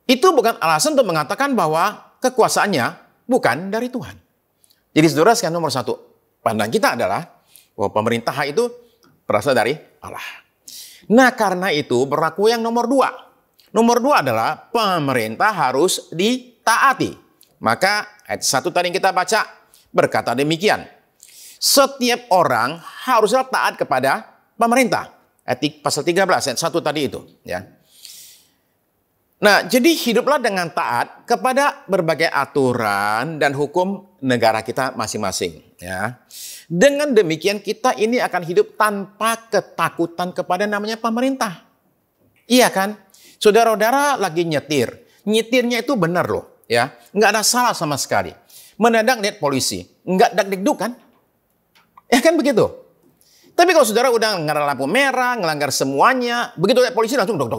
C: itu bukan alasan untuk mengatakan bahwa kekuasaannya bukan dari Tuhan. Jadi saudara sekalian, nomor satu, pandang kita adalah bahwa pemerintah itu berasal dari Allah. Nah, karena itu berlaku yang nomor dua. Nomor dua adalah pemerintah harus ditaati. Maka ayat 1 tadi yang kita baca berkata demikian. Setiap orang haruslah taat kepada pemerintah. Ayat pasal 13 ayat 1 tadi itu, ya. Nah, jadi hiduplah dengan taat kepada berbagai aturan dan hukum negara kita masing-masing, ya. Dengan demikian kita ini akan hidup tanpa ketakutan kepada namanya pemerintah. Iya kan? Saudara-saudara lagi nyetir. Nyetirnya itu benar loh, ya. Nggak ada salah sama sekali. Mendadak lihat polisi, nggak deg-deg kan? Ya kan begitu. Tapi kalau saudara udah ngelanggar lampu merah, ngelanggar semuanya, begitu lihat polisi langsung dok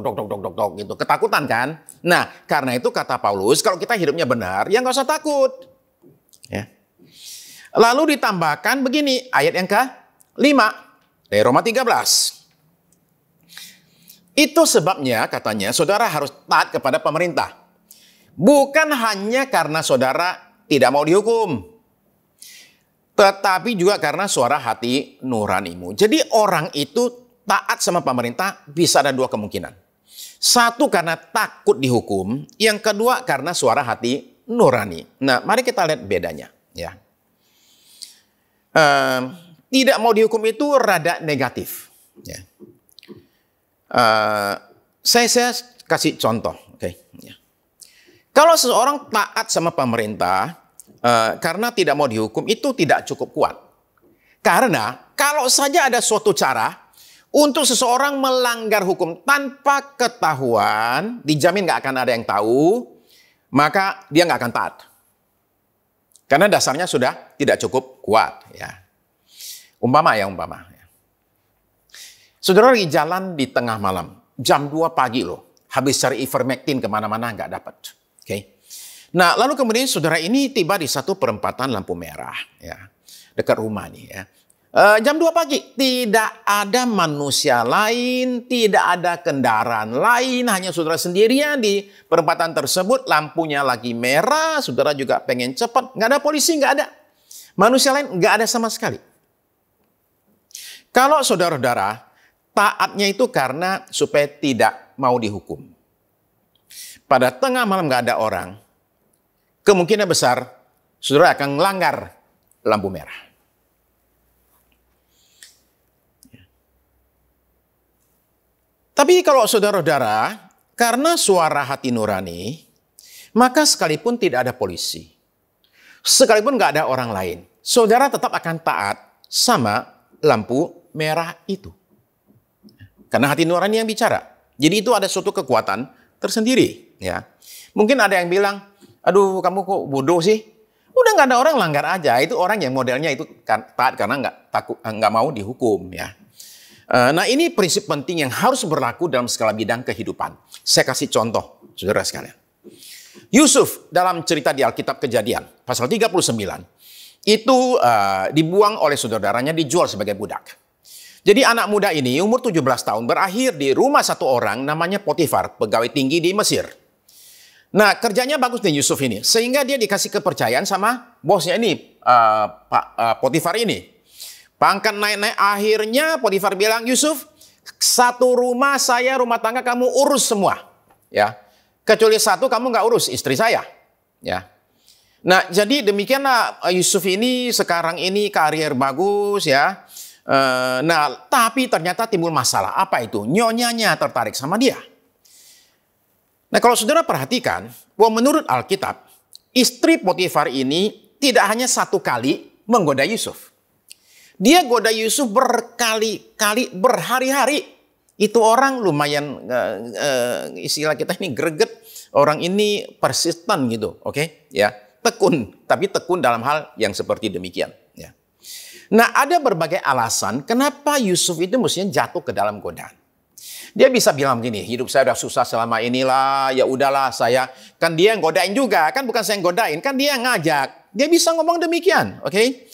C: gitu, ketakutan kan? Nah, karena itu kata Paulus, kalau kita hidupnya benar, ya nggak usah takut. Ya. Lalu ditambahkan begini, ayat yang ke-5 dari Roma 13. Itu sebabnya katanya saudara harus taat kepada pemerintah. Bukan hanya karena saudara tidak mau dihukum, tetapi juga karena suara hati nuranimu. Jadi orang itu taat sama pemerintah bisa ada dua kemungkinan. Satu karena takut dihukum, yang kedua karena suara hati nurani. Nah, mari kita lihat bedanya. Ya, tidak mau dihukum itu rada negatif. Ya. Saya kasih contoh. Okay. Ya. Kalau seseorang taat sama pemerintah karena tidak mau dihukum, itu tidak cukup kuat. Karena kalau saja ada suatu cara untuk seseorang melanggar hukum tanpa ketahuan, dijamin nggak akan ada yang tahu, maka dia nggak akan taat. Karena dasarnya sudah tidak cukup kuat. Ya. Umpama. Saudara lagi jalan di tengah malam, jam 2 pagi loh, habis cari ivermectin kemana-mana nggak dapat. Okay. Nah, lalu kemudian saudara ini tiba di satu perempatan lampu merah, ya, dekat rumah nih. Ya. Jam 2 pagi, tidak ada manusia lain, tidak ada kendaraan lain, hanya saudara sendirian di perempatan tersebut, lampunya lagi merah, saudara juga pengen cepat, nggak ada polisi, nggak ada. Manusia lain nggak ada sama sekali. Kalau saudara-saudara, taatnya itu karena supaya tidak mau dihukum. Pada tengah malam nggak ada orang, kemungkinan besar saudara akan melanggar lampu merah. Tapi kalau saudara-saudara, karena suara hati nurani, maka sekalipun tidak ada polisi, sekalipun nggak ada orang lain, saudara tetap akan taat sama lampu merah itu. Karena hati nurani yang bicara. Jadi itu ada suatu kekuatan tersendiri. Ya, mungkin ada yang bilang, aduh kamu kok bodoh sih? Udah nggak ada orang, langgar aja. Itu orang yang modelnya itu taat karena nggak mau dihukum. Ya. Nah, ini prinsip penting yang harus berlaku dalam segala bidang kehidupan. Saya kasih contoh, saudara sekalian. Yusuf dalam cerita di Alkitab Kejadian, pasal 39, itu dibuang oleh saudaranya, dijual sebagai budak. Jadi anak muda ini umur 17 tahun berakhir di rumah satu orang namanya Potifar, pegawai tinggi di Mesir. Nah, kerjanya bagus nih Yusuf ini, sehingga dia dikasih kepercayaan sama bosnya ini, Pak Potifar ini. Pangkat naik-naik, akhirnya Potifar bilang, Yusuf, satu rumah saya, rumah tangga kamu urus semua, ya. Kecuali satu kamu nggak urus, istri saya, ya. Nah, jadi demikianlah Yusuf ini sekarang ini karier bagus, ya. Nah, tapi ternyata timbul masalah. Apa itu? Nyonyanya tertarik sama dia. Nah, kalau saudara perhatikan, bahwa menurut Alkitab, istri Potifar ini tidak hanya satu kali menggoda Yusuf. Dia goda Yusuf berkali-kali, berhari-hari. Itu orang lumayan, istilah kita ini greget. Orang ini persisten gitu, oke? Ya, tekun. Tapi tekun dalam hal yang seperti demikian. Ya. Nah, ada berbagai alasan kenapa Yusuf itu mestinya jatuh ke dalam godaan. Dia bisa bilang gini, hidup saya udah susah selama inilah, ya udahlah saya. Kan dia yang godain juga, kan bukan saya yang godain, kan dia yang ngajak. Dia bisa ngomong demikian, oke?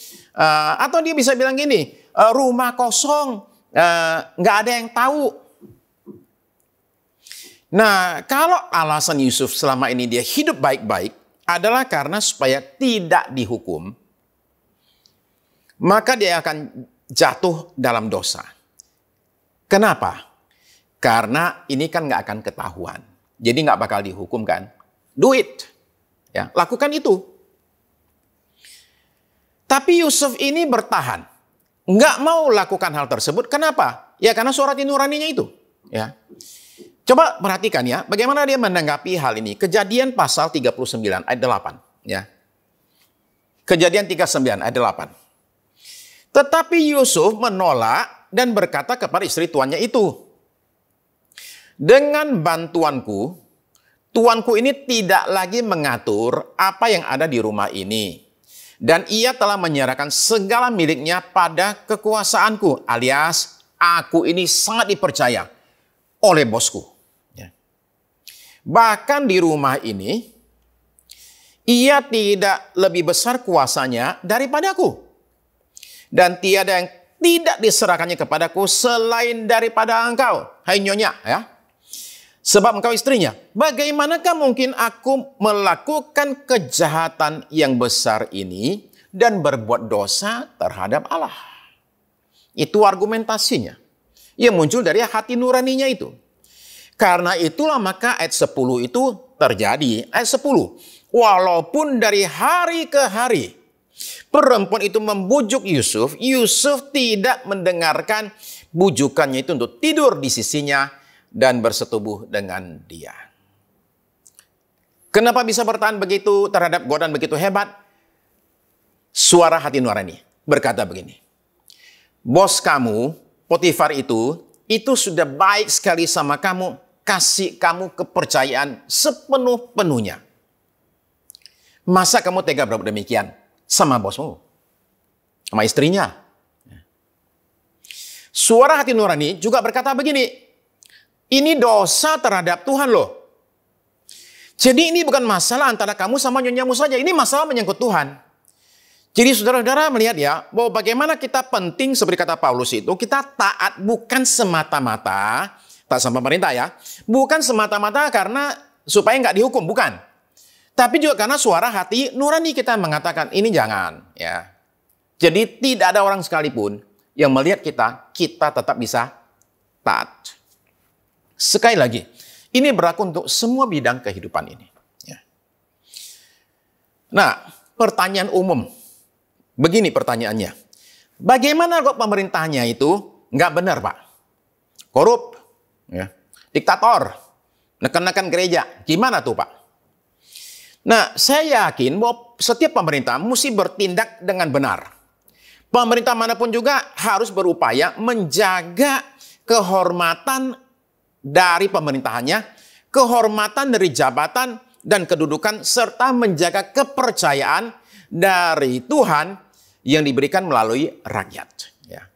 C: Atau dia bisa bilang gini, rumah kosong, nggak ada yang tahu. Nah, kalau alasan Yusuf selama ini dia hidup baik-baik adalah karena supaya tidak dihukum, maka dia akan jatuh dalam dosa. Kenapa? Karena ini kan nggak akan ketahuan. Jadi nggak bakal dihukum kan. Do it. Ya, lakukan itu. Tapi Yusuf ini bertahan. Nggak mau lakukan hal tersebut. Kenapa? Ya karena suara hati nuraninya itu. Ya. Coba perhatikan ya. Bagaimana dia menanggapi hal ini. Kejadian pasal 39 ayat 8. Ya. Kejadian 39 ayat 8. Tetapi Yusuf menolak dan berkata kepada istri tuannya itu, dengan bantuanku, tuanku ini tidak lagi mengatur apa yang ada di rumah ini. Dan ia telah menyerahkan segala miliknya pada kekuasaanku. Alias, aku ini sangat dipercaya oleh bosku. Ya. Bahkan di rumah ini, ia tidak lebih besar kuasanya daripadaku. Dan tiada yang tidak diserahkannya kepadaku selain daripada engkau. Hai nyonya, ya. Sebab engkau istrinya. Bagaimanakah mungkin aku melakukan kejahatan yang besar ini dan berbuat dosa terhadap Allah? Itu argumentasinya. Yang muncul dari hati nuraninya itu. Karena itulah maka ayat 10 itu terjadi. Ayat 10. Walaupun dari hari ke hari perempuan itu membujuk Yusuf, Yusuf tidak mendengarkan bujukannya itu untuk tidur di sisinya dan bersetubuh dengan dia. Kenapa bisa bertahan begitu terhadap godaan begitu hebat? Suara hati nurani berkata begini. Bos kamu, Potifar itu sudah baik sekali sama kamu, kasih kamu kepercayaan sepenuh-penuhnya. Masa kamu tega berbuat demikian sama bosmu, sama istrinya? Suara hati nurani juga berkata begini. Ini dosa terhadap Tuhan loh. Jadi ini bukan masalah antara kamu sama nyonyamu saja. Ini masalah menyangkut Tuhan. Jadi saudara-saudara melihat ya, bahwa bagaimana kita penting seperti kata Paulus itu, kita taat bukan semata-mata, taat sama pemerintah ya, bukan semata-mata karena supaya nggak dihukum, bukan. Tapi juga karena suara hati nurani kita mengatakan, ini jangan. Ya. Jadi tidak ada orang sekalipun yang melihat kita tetap bisa taat. Sekali lagi, ini berlaku untuk semua bidang kehidupan ini. Ya. Nah, pertanyaan umum. Begini pertanyaannya. Bagaimana kok pemerintahnya itu nggak benar, Pak? Korup, ya. Diktator, neken-neken gereja. Gimana tuh, Pak? Nah, saya yakin bahwa setiap pemerintah mesti bertindak dengan benar. Pemerintah manapun juga harus berupaya menjaga kehormatan dari pemerintahannya, kehormatan dari jabatan dan kedudukan, serta menjaga kepercayaan dari Tuhan yang diberikan melalui rakyat. Ya.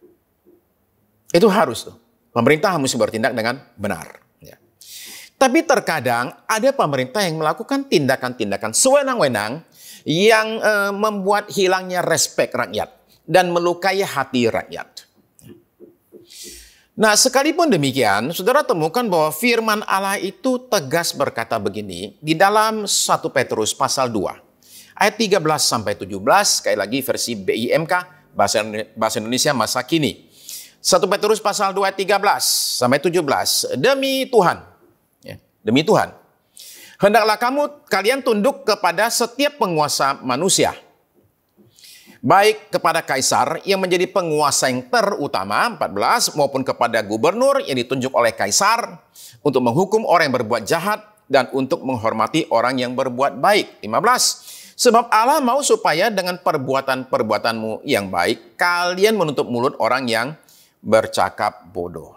C: Itu harus tuh. Pemerintah mesti bertindak dengan benar. Ya. Tapi terkadang ada pemerintah yang melakukan tindakan-tindakan sewenang-wenang yang membuat hilangnya respek rakyat dan melukai hati rakyat. Nah, sekalipun demikian, saudara temukan bahwa firman Allah itu tegas berkata begini di dalam 1 Petrus pasal 2 ayat 13 sampai 17, sekali lagi versi BIMK bahasa Indonesia masa kini. 1 Petrus pasal 2 ayat 13 sampai 17. Demi Tuhan, ya, demi Tuhan, hendaklah kalian tunduk kepada setiap penguasa manusia, baik kepada kaisar yang menjadi penguasa yang terutama, 14, maupun kepada gubernur yang ditunjuk oleh kaisar untuk menghukum orang yang berbuat jahat dan untuk menghormati orang yang berbuat baik, 15. Sebab Allah mau supaya dengan perbuatan-perbuatanmu yang baik, kalian menutup mulut orang yang bercakap bodoh.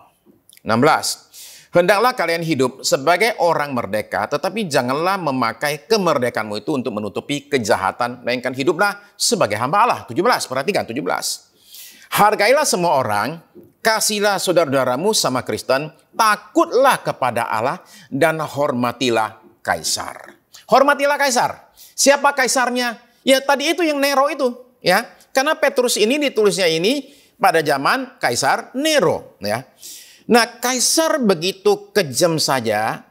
C: 16. Hendaklah kalian hidup sebagai orang merdeka, tetapi janganlah memakai kemerdekaanmu itu untuk menutupi kejahatan, melainkan hiduplah sebagai hamba Allah. 17, perhatikan 17. Hargailah semua orang, kasihlah saudara-saudaramu sama Kristen, takutlah kepada Allah, dan hormatilah Kaisar. Hormatilah Kaisar. Siapa kaisarnya? Ya tadi itu yang Nero itu, ya. Karena Petrus ini ditulisnya ini pada zaman Kaisar Nero, ya. Nah, Kaisar begitu kejam saja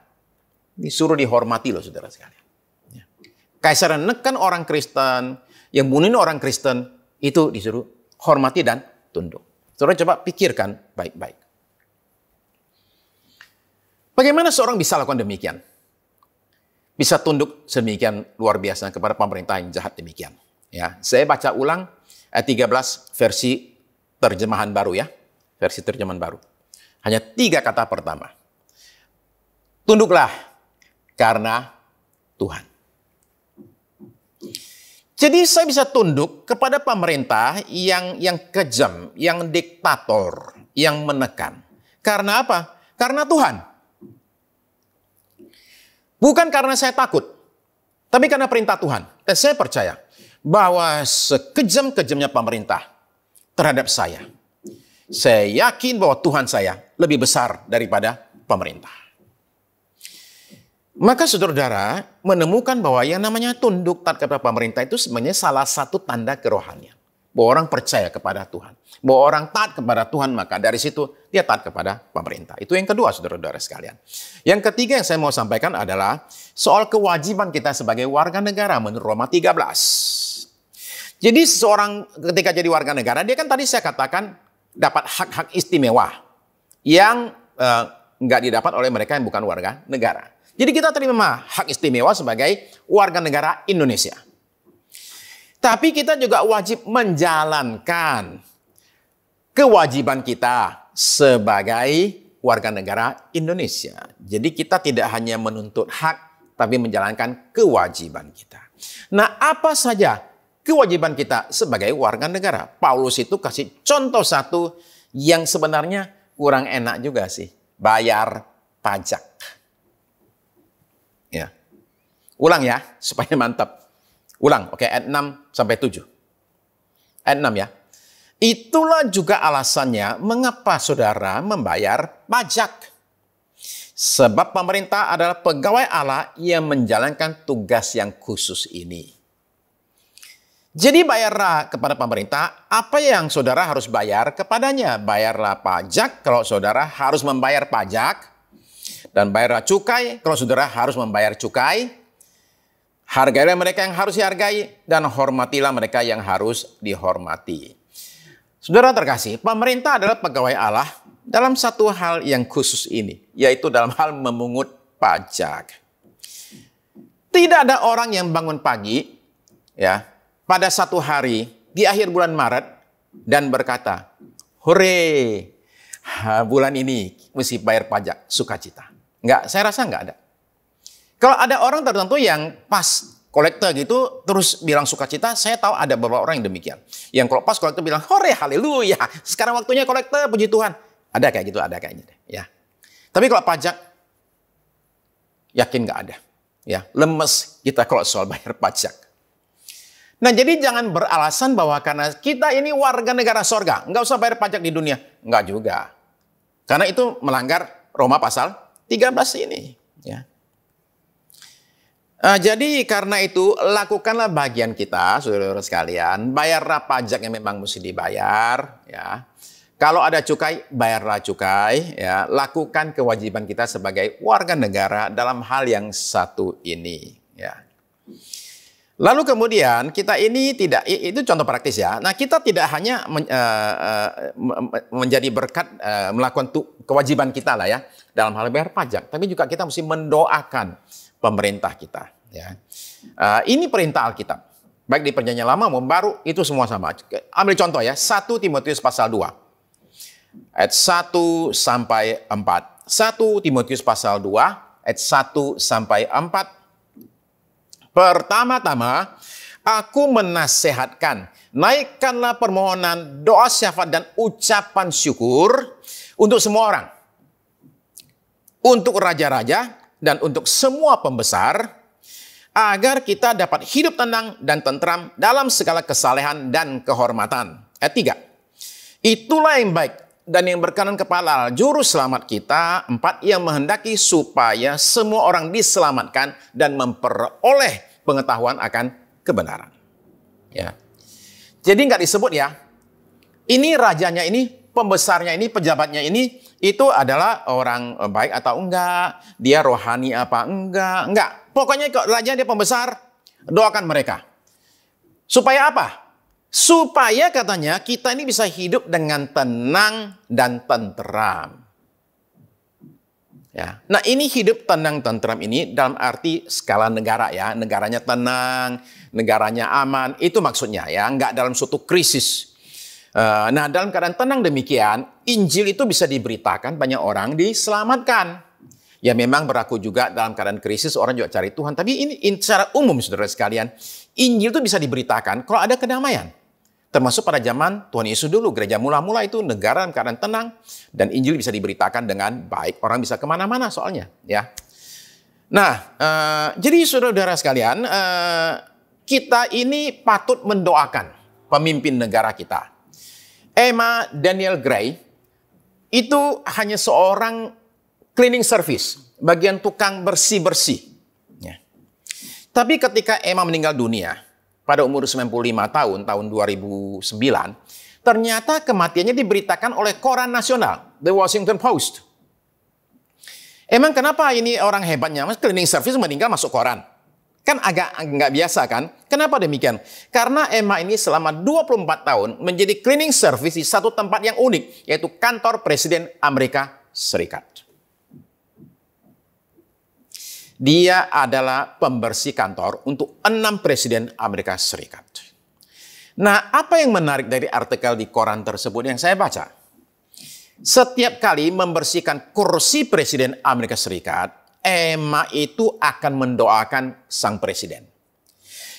C: disuruh dihormati loh saudara sekalian. Ya. Kaisar yang menekan orang Kristen, yang bunuhin orang Kristen, itu disuruh hormati dan tunduk. Saudara coba pikirkan baik-baik. Bagaimana seorang bisa lakukan demikian? Bisa tunduk sedemikian luar biasa kepada pemerintah yang jahat demikian. Ya, saya baca ulang ayat 13 versi terjemahan baru ya. Versi terjemahan baru. Hanya 3 kata pertama. Tunduklah karena Tuhan. Jadi saya bisa tunduk kepada pemerintah yang kejam, yang diktator, yang menekan. Karena apa? Karena Tuhan. Bukan karena saya takut, tapi karena perintah Tuhan. Dan saya percaya bahwa sekejam-kejamnya pemerintah terhadap saya yakin bahwa Tuhan saya lebih besar daripada pemerintah. Maka saudara-saudara menemukan bahwa yang namanya tunduk taat kepada pemerintah itu sebenarnya salah satu tanda kerohanian. Bahwa orang percaya kepada Tuhan. Bahwa orang taat kepada Tuhan, maka dari situ dia taat kepada pemerintah. Itu yang kedua saudara-saudara sekalian. Yang ketiga yang saya mau sampaikan adalah soal kewajiban kita sebagai warga negara menurut Roma 13. Jadi seseorang ketika jadi warga negara, dia kan tadi saya katakan dapat hak-hak istimewa yang nggak didapat oleh mereka yang bukan warga negara. Jadi kita terima hak istimewa sebagai warga negara Indonesia. Tapi kita juga wajib menjalankan kewajiban kita sebagai warga negara Indonesia. Jadi kita tidak hanya menuntut hak, tapi menjalankan kewajiban kita. Nah, apa saja kewajiban kita sebagai warga negara? Paulus itu kasih contoh satu yang sebenarnya kurang enak juga sih. Bayar pajak. Ya. Ulang ya, supaya mantap. Ulang, oke, ayat 6 sampai 7. Ayat 6 ya. Itulah juga alasannya mengapa saudara membayar pajak. Sebab pemerintah adalah pegawai Allah yang menjalankan tugas yang khusus ini. Jadi bayarlah kepada pemerintah apa yang saudara harus bayar kepadanya. Bayarlah pajak kalau saudara harus membayar pajak. Dan bayarlah cukai kalau saudara harus membayar cukai. Hargailah mereka yang harus dihargai. Dan hormatilah mereka yang harus dihormati. Saudara terkasih, pemerintah adalah pegawai Allah dalam satu hal yang khusus ini. Yaitu dalam hal memungut pajak. Tidak ada orang yang bangun pagi ya, pada satu hari di akhir bulan Maret dan berkata, hore, bulan ini mesti bayar pajak, sukacita. Enggak, saya rasa enggak ada. Kalau ada orang tertentu yang pas kolektor gitu terus bilang sukacita, saya tahu ada beberapa orang yang demikian. Yang kalau pas kolektor bilang, hore, haleluya, sekarang waktunya kolektor, puji Tuhan. Ada kayak gitu, ada kayaknya deh. Ya. Tapi kalau pajak, yakin enggak ada. Ya, lemes kita kalau soal bayar pajak. Nah, jadi jangan beralasan bahwa karena kita ini warga negara sorga, nggak usah bayar pajak di dunia. Nggak juga. Karena itu melanggar Roma pasal 13 ini. Ya. Jadi karena itu lakukanlah bagian kita, saudara-saudara sekalian. Bayarlah pajak yang memang mesti dibayar. Ya. Kalau ada cukai, bayarlah cukai. Ya. Lakukan kewajiban kita sebagai warga negara dalam hal yang satu ini. Ya. Lalu kemudian kita ini tidak, itu contoh praktis ya. Nah kita tidak hanya menjadi berkat melakukan kewajiban kita lah ya dalam hal bayar pajak, tapi juga kita mesti mendoakan pemerintah kita. Ya. Ini perintah Alkitab, baik di Perjanjian Lama maupun Baru itu semua sama. Ambil contoh ya, 1 Timotius pasal 2 ayat 1 sampai 4. 1 Timotius pasal 2 ayat 1 sampai 4. Pertama-tama, aku menasehatkan, naikkanlah permohonan, doa syafaat dan ucapan syukur untuk semua orang. Untuk raja-raja dan untuk semua pembesar, agar kita dapat hidup tenang dan tentram dalam segala kesalehan dan kehormatan. Ayat 3. Itulah yang baik dan yang berkenan kepada Allah, juru selamat kita. 4. Yang menghendaki supaya semua orang diselamatkan dan memperoleh pengetahuan akan kebenaran. Ya. Jadi nggak disebut ya, ini rajanya ini, pembesarnya ini, pejabatnya ini, itu adalah orang baik atau enggak, dia rohani apa enggak. Pokoknya raja dia pembesar, doakan mereka. Supaya apa? Supaya katanya kita ini bisa hidup dengan tenang dan tenteram. Ya. Nah ini hidup tenang tentram ini dalam arti skala negara ya. Negaranya tenang, negaranya aman, itu maksudnya ya. Enggak dalam suatu krisis. Nah dalam keadaan tenang demikian, Injil itu bisa diberitakan, banyak orang diselamatkan. Ya memang berlaku juga dalam keadaan krisis orang juga cari Tuhan. Tapi ini secara umum saudara sekalian, Injil itu bisa diberitakan kalau ada kedamaian. Termasuk pada zaman Tuhan Yesus dulu, gereja mula-mula itu negara dalam keadaan tenang. Dan Injil bisa diberitakan dengan baik. Orang bisa kemana-mana soalnya. Ya. Nah, jadi saudara-saudara sekalian, kita ini patut mendoakan pemimpin negara kita. Emma Daniel Gray itu hanya seorang cleaning service, bagian tukang bersih-bersih. Ya. Tapi ketika Emma meninggal dunia pada umur 95 tahun 2009, ternyata kematiannya diberitakan oleh koran nasional, The Washington Post. Emang kenapa ini orang hebatnya, mas cleaning service meninggal masuk koran? Kan agak nggak biasa kan? Kenapa demikian? Karena Emma ini selama 24 tahun menjadi cleaning service di satu tempat yang unik, yaitu kantor Presiden Amerika Serikat. Dia adalah pembersih kantor untuk 6 Presiden Amerika Serikat. Nah, apa yang menarik dari artikel di koran tersebut yang saya baca? Setiap kali membersihkan kursi Presiden Amerika Serikat, Emma itu akan mendoakan sang presiden.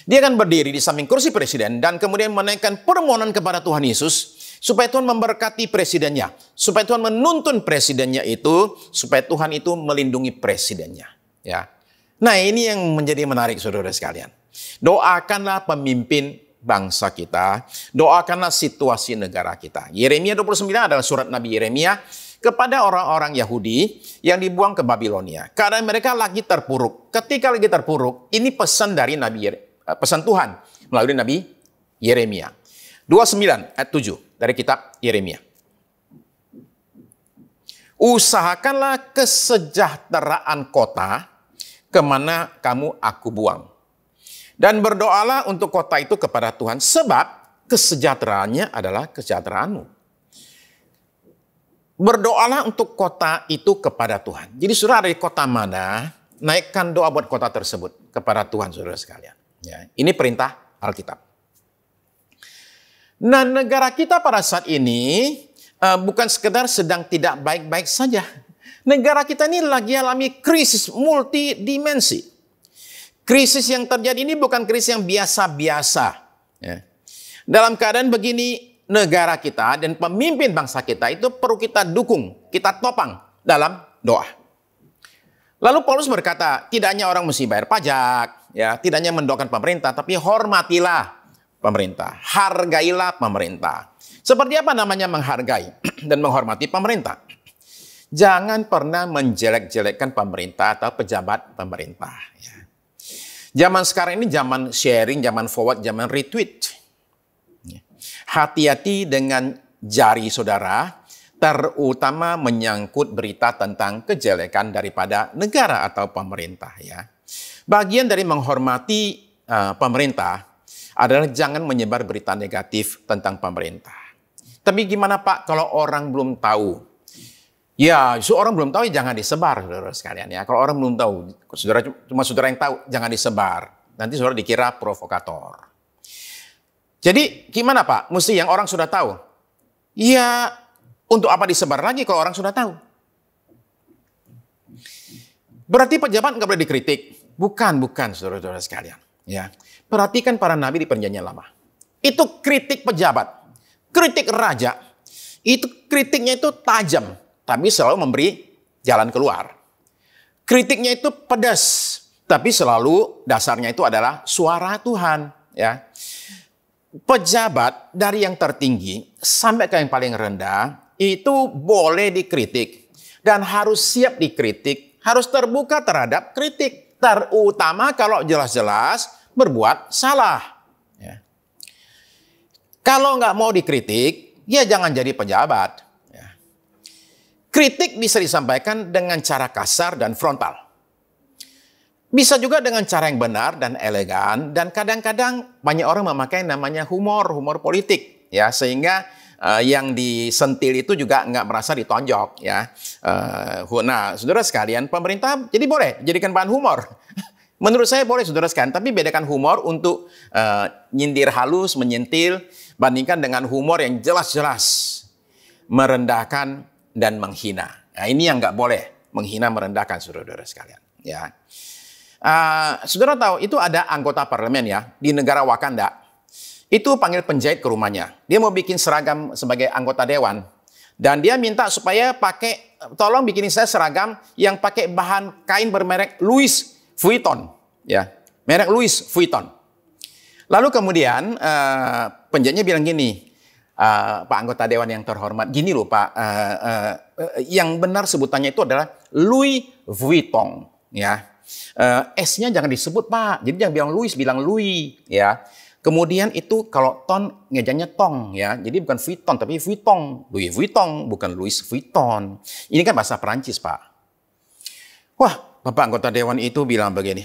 C: Dia akan berdiri di samping kursi presiden dan kemudian menaikkan permohonan kepada Tuhan Yesus supaya Tuhan memberkati presidennya, supaya Tuhan menuntun presidennya itu, supaya Tuhan itu melindungi presidennya. Ya. Nah ini yang menjadi menarik saudara sekalian. Doakanlah pemimpin bangsa kita, doakanlah situasi negara kita. Yeremia 29 adalah surat Nabi Yeremia kepada orang-orang Yahudi yang dibuang ke Babilonia. Karena mereka lagi terpuruk. Ketika lagi terpuruk, ini pesan dari pesan Tuhan melalui Nabi Yeremia. 29 ayat 7 dari kitab Yeremia. Usahakanlah kesejahteraan kota kemana aku buang. Dan berdoalah untuk kota itu kepada Tuhan, sebab kesejahteraannya adalah kesejahteraanmu. Berdoalah untuk kota itu kepada Tuhan. Jadi saudara dari kota mana, naikkan doa buat kota tersebut kepada Tuhan saudara sekalian. Ya, ini perintah Alkitab. Nah negara kita pada saat ini bukan sekedar sedang tidak baik-baik saja. Negara kita ini lagi alami krisis multidimensi. Krisis yang terjadi ini bukan krisis yang biasa-biasa. Ya. Dalam keadaan begini, negara kita dan pemimpin bangsa kita itu perlu kita dukung, kita topang dalam doa. Lalu Paulus berkata, tidak hanya orang mesti bayar pajak, ya, tidak hanya mendoakan pemerintah, tapi hormatilah pemerintah, hargailah pemerintah. Seperti apa namanya menghargai dan menghormati pemerintah? Jangan pernah menjelek-jelekkan pemerintah atau pejabat pemerintah. Ya. Zaman sekarang ini zaman sharing, zaman forward, zaman retweet. Hati-hati dengan jari saudara, terutama menyangkut berita tentang kejelekan daripada negara atau pemerintah. Ya. Bagian dari menghormati pemerintah adalah jangan menyebar berita negatif tentang pemerintah. Tapi gimana Pak kalau orang belum tahu? Ya, orang belum tahu ya jangan disebar, saudara sekalian ya. Kalau orang belum tahu, cuma saudara yang tahu, jangan disebar. Nanti saudara dikira provokator. Jadi gimana Pak? Mesti yang orang sudah tahu. Ya, untuk apa disebar lagi kalau orang sudah tahu? Berarti pejabat nggak boleh dikritik? Bukan, saudara-saudara sekalian. Ya, perhatikan para nabi di Perjanjian Lama. Itu kritik pejabat, kritik raja. Itu kritiknya itu tajam, tapi selalu memberi jalan keluar. Kritiknya itu pedas, tapi selalu dasarnya itu adalah suara Tuhan. Ya, pejabat dari yang tertinggi sampai ke yang paling rendah itu boleh dikritik dan harus siap dikritik, harus terbuka terhadap kritik, terutama kalau jelas-jelas berbuat salah. Ya. Kalau nggak mau dikritik, ya jangan jadi pejabat. Ya. Kritik bisa disampaikan dengan cara kasar dan frontal. Bisa juga dengan cara yang benar dan elegan, dan kadang-kadang banyak orang memakai namanya humor politik, ya, sehingga yang disentil itu juga nggak merasa ditonjok, ya. Nah, saudara sekalian, pemerintah jadi boleh jadikan bahan humor. Menurut saya boleh, saudara sekalian, tapi bedakan humor untuk nyindir halus, menyentil, bandingkan dengan humor yang jelas-jelas merendahkan dan menghina. Nah, ini yang nggak boleh, menghina, merendahkan, saudara-saudara sekalian. Ya. Saudara tahu, itu ada anggota parlemen ya di negara Wakanda. Itu panggil penjahit ke rumahnya. Dia mau bikin seragam sebagai anggota dewan. Dan dia minta supaya tolong bikinin saya seragam yang pakai bahan kain bermerek Louis Vuitton, ya, merek Louis Vuitton. Lalu kemudian penjahitnya bilang gini, Pak anggota dewan yang terhormat, gini loh Pak, yang benar sebutannya itu adalah Louis Vuitton, ya. S-nya jangan disebut Pak, jadi jangan bilang Louis, bilang Louis, ya. Kemudian itu kalau ton ngejanya tong, ya, jadi bukan Vuitton tapi Vuitton, Louis Vuitton bukan Louis Vuitton. Ini kan bahasa Perancis Pak. Wah, Bapak anggota dewan itu bilang begini,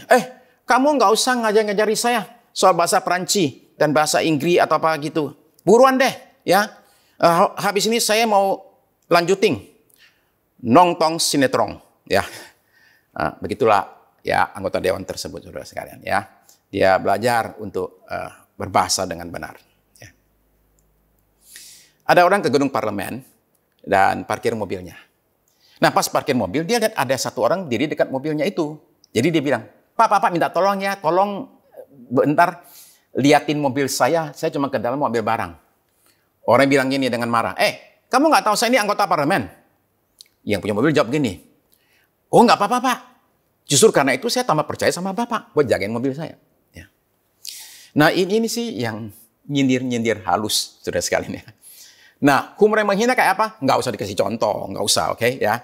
C: kamu nggak usah ngajari saya soal bahasa Perancis dan bahasa Inggris atau apa gitu. Buruan deh, ya. Habis ini saya mau lanjutin nongtong sinetron, ya. Begitulah ya anggota dewan tersebut, saudara sekalian, ya. Dia belajar untuk berbahasa dengan benar. Ya. Ada orang ke gedung parlemen dan parkir mobilnya. Nah, pas parkir mobil, dia lihat ada satu orang diri dekat mobilnya itu. Jadi dia bilang, Pak, minta tolong ya, tolong bentar liatin mobil saya cuma ke dalam mau ambil barang. Orang bilang gini dengan marah, kamu nggak tahu saya ini anggota parlemen? Yang punya mobil jawab gini, oh nggak apa-apa Pak, justru karena itu saya tambah percaya sama Bapak buat jagain mobil saya. Ya. Nah ini sih yang nyindir-nyindir halus, saudara sekalian ya. Nah, humor yang menghina kayak apa? Nggak usah dikasih contoh, nggak usah, oke ya.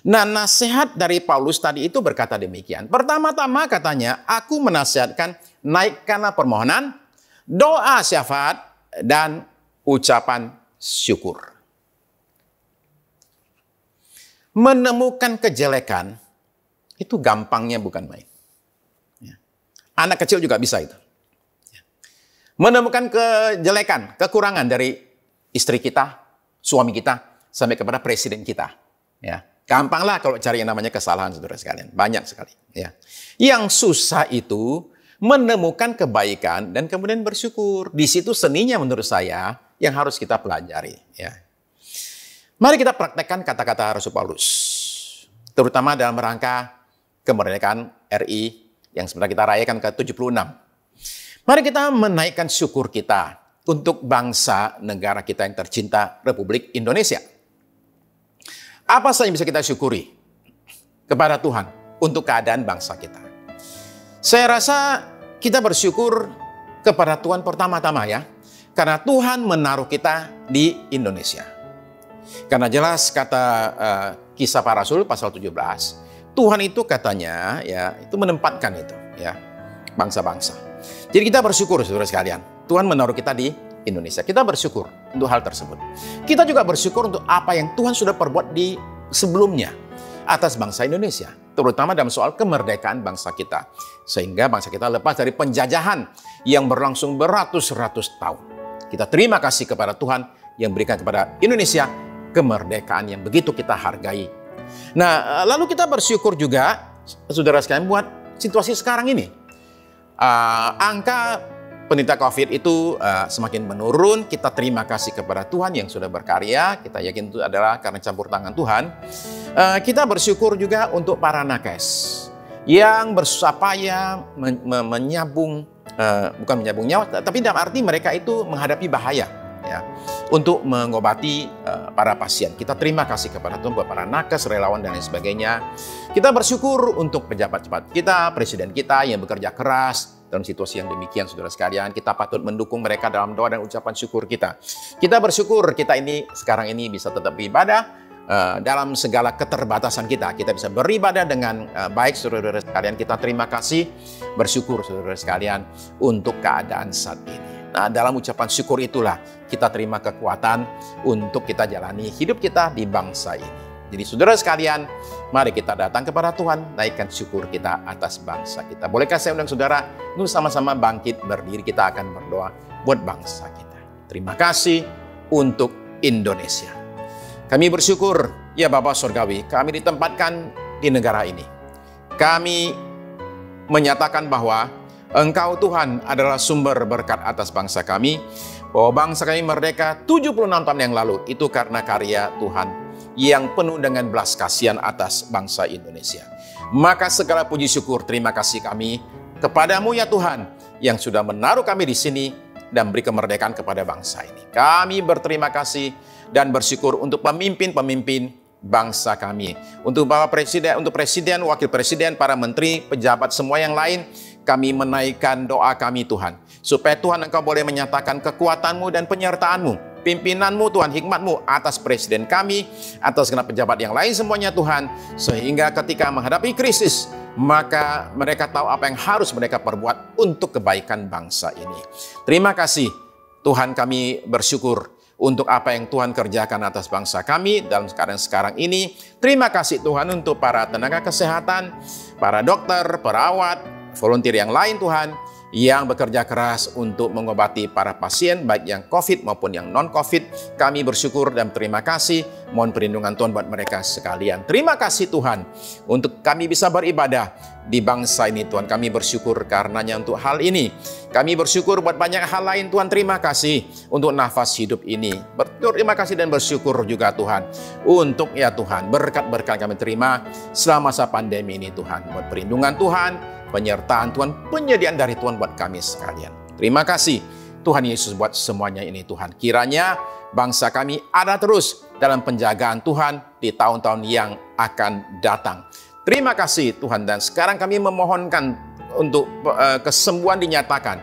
C: Nah, nasihat dari Paulus tadi itu berkata demikian. Pertama-tama katanya, aku menasihatkan naikkanlah permohonan, doa syafaat, dan ucapan syukur. Menemukan kejelekan, itu gampangnya bukan main. Ya. Anak kecil juga bisa itu. Ya. Menemukan kejelekan, kekurangan dari istri kita, suami kita, sampai kepada presiden kita. Ya, gampanglah kalau cari yang namanya kesalahan, saudara sekalian. Banyak sekali. Ya. Yang susah itu menemukan kebaikan dan kemudian bersyukur. Di situ seninya menurut saya yang harus kita pelajari. Ya. Mari kita praktekkan kata-kata Rasul Paulus. Terutama dalam rangka kemerdekaan RI yang sebenarnya kita rayakan ke-76. Mari kita menaikkan syukur kita untuk bangsa negara kita yang tercinta, Republik Indonesia. Apa saja yang bisa kita syukuri kepada Tuhan untuk keadaan bangsa kita? Saya rasa kita bersyukur kepada Tuhan pertama-tama ya, karena Tuhan menaruh kita di Indonesia. Karena jelas kata Kisah Para Rasul pasal 17, Tuhan itu katanya ya itu menempatkan itu ya bangsa-bangsa. Jadi kita bersyukur saudara sekalian. Tuhan menaruh kita di Indonesia. Kita bersyukur untuk hal tersebut. Kita juga bersyukur untuk apa yang Tuhan sudah perbuat di sebelumnya atas bangsa Indonesia. Terutama dalam soal kemerdekaan bangsa kita. Sehingga bangsa kita lepas dari penjajahan yang berlangsung beratus-ratus tahun. Kita terima kasih kepada Tuhan yang berikan kepada Indonesia kemerdekaan yang begitu kita hargai. Nah, lalu kita bersyukur juga, saudara sekalian, buat situasi sekarang ini. Angka penderita COVID itu semakin menurun. Kita terima kasih kepada Tuhan yang sudah berkarya. Kita yakin itu adalah karena campur tangan Tuhan. Kita bersyukur juga untuk para nakes yang bersusah payah menyambung bukan menyambung nyawa, tapi dalam arti mereka itu menghadapi bahaya ya, untuk mengobati para pasien. Kita terima kasih kepada Tuhan buat para nakes, relawan dan lain sebagainya. Kita bersyukur untuk pejabat-pejabat kita, presiden kita yang bekerja keras dalam situasi yang demikian, saudara sekalian. Kita patut mendukung mereka dalam doa dan ucapan syukur kita. Kita bersyukur kita ini sekarang ini bisa tetap beribadah dalam segala keterbatasan kita. Kita bisa beribadah dengan baik, saudara-saudara sekalian. Kita terima kasih, bersyukur saudara sekalian untuk keadaan saat ini. Nah, dalam ucapan syukur itulah kita terima kekuatan untuk kita jalani hidup kita di bangsa ini. Jadi saudara sekalian, mari kita datang kepada Tuhan, naikkan syukur kita atas bangsa kita. Bolehkah saya undang saudara untuk sama-sama bangkit berdiri, kita akan berdoa buat bangsa kita. Terima kasih untuk Indonesia. Kami bersyukur, ya Bapa Surgawi, kami ditempatkan di negara ini. Kami menyatakan bahwa Engkau Tuhan adalah sumber berkat atas bangsa kami, bahwa bangsa kami merdeka 76 tahun yang lalu, itu karena karya Tuhan yang penuh dengan belas kasihan atas bangsa Indonesia. Maka segala puji syukur, terima kasih kami kepadamu ya Tuhan, yang sudah menaruh kami di sini dan beri kemerdekaan kepada bangsa ini. Kami berterima kasih dan bersyukur untuk pemimpin-pemimpin bangsa kami, untuk Bapak Presiden, untuk Presiden, Wakil Presiden, para menteri, pejabat semua yang lain. Kami menaikkan doa kami Tuhan, supaya Tuhan Engkau boleh menyatakan kekuatan-Mu dan penyertaan-Mu, pimpinan-Mu Tuhan, hikmat-Mu atas Presiden kami, atas segenap pejabat yang lain semuanya Tuhan, sehingga ketika menghadapi krisis, maka mereka tahu apa yang harus mereka perbuat untuk kebaikan bangsa ini. Terima kasih Tuhan, kami bersyukur untuk apa yang Tuhan kerjakan atas bangsa kami dalam keadaan sekarang ini. Terima kasih Tuhan untuk para tenaga kesehatan, para dokter, perawat, volunteer yang lain Tuhan, yang bekerja keras untuk mengobati para pasien, baik yang COVID maupun yang non-COVID. Kami bersyukur dan terima kasih. Mohon perlindungan Tuhan buat mereka sekalian. Terima kasih Tuhan untuk kami bisa beribadah di bangsa ini Tuhan. Kami bersyukur karenanya untuk hal ini. Kami bersyukur buat banyak hal lain Tuhan. Terima kasih untuk nafas hidup ini. Terima kasih dan bersyukur juga Tuhan untuk ya Tuhan berkat-berkat kami terima selama masa pandemi ini Tuhan. Buat perlindungan Tuhan, penyertaan Tuhan, penyediaan dari Tuhan buat kami sekalian. Terima kasih Tuhan Yesus buat semuanya ini Tuhan. Kiranya bangsa kami ada terus dalam penjagaan Tuhan di tahun-tahun yang akan datang. Terima kasih Tuhan, dan sekarang kami memohonkan untuk kesembuhan dinyatakan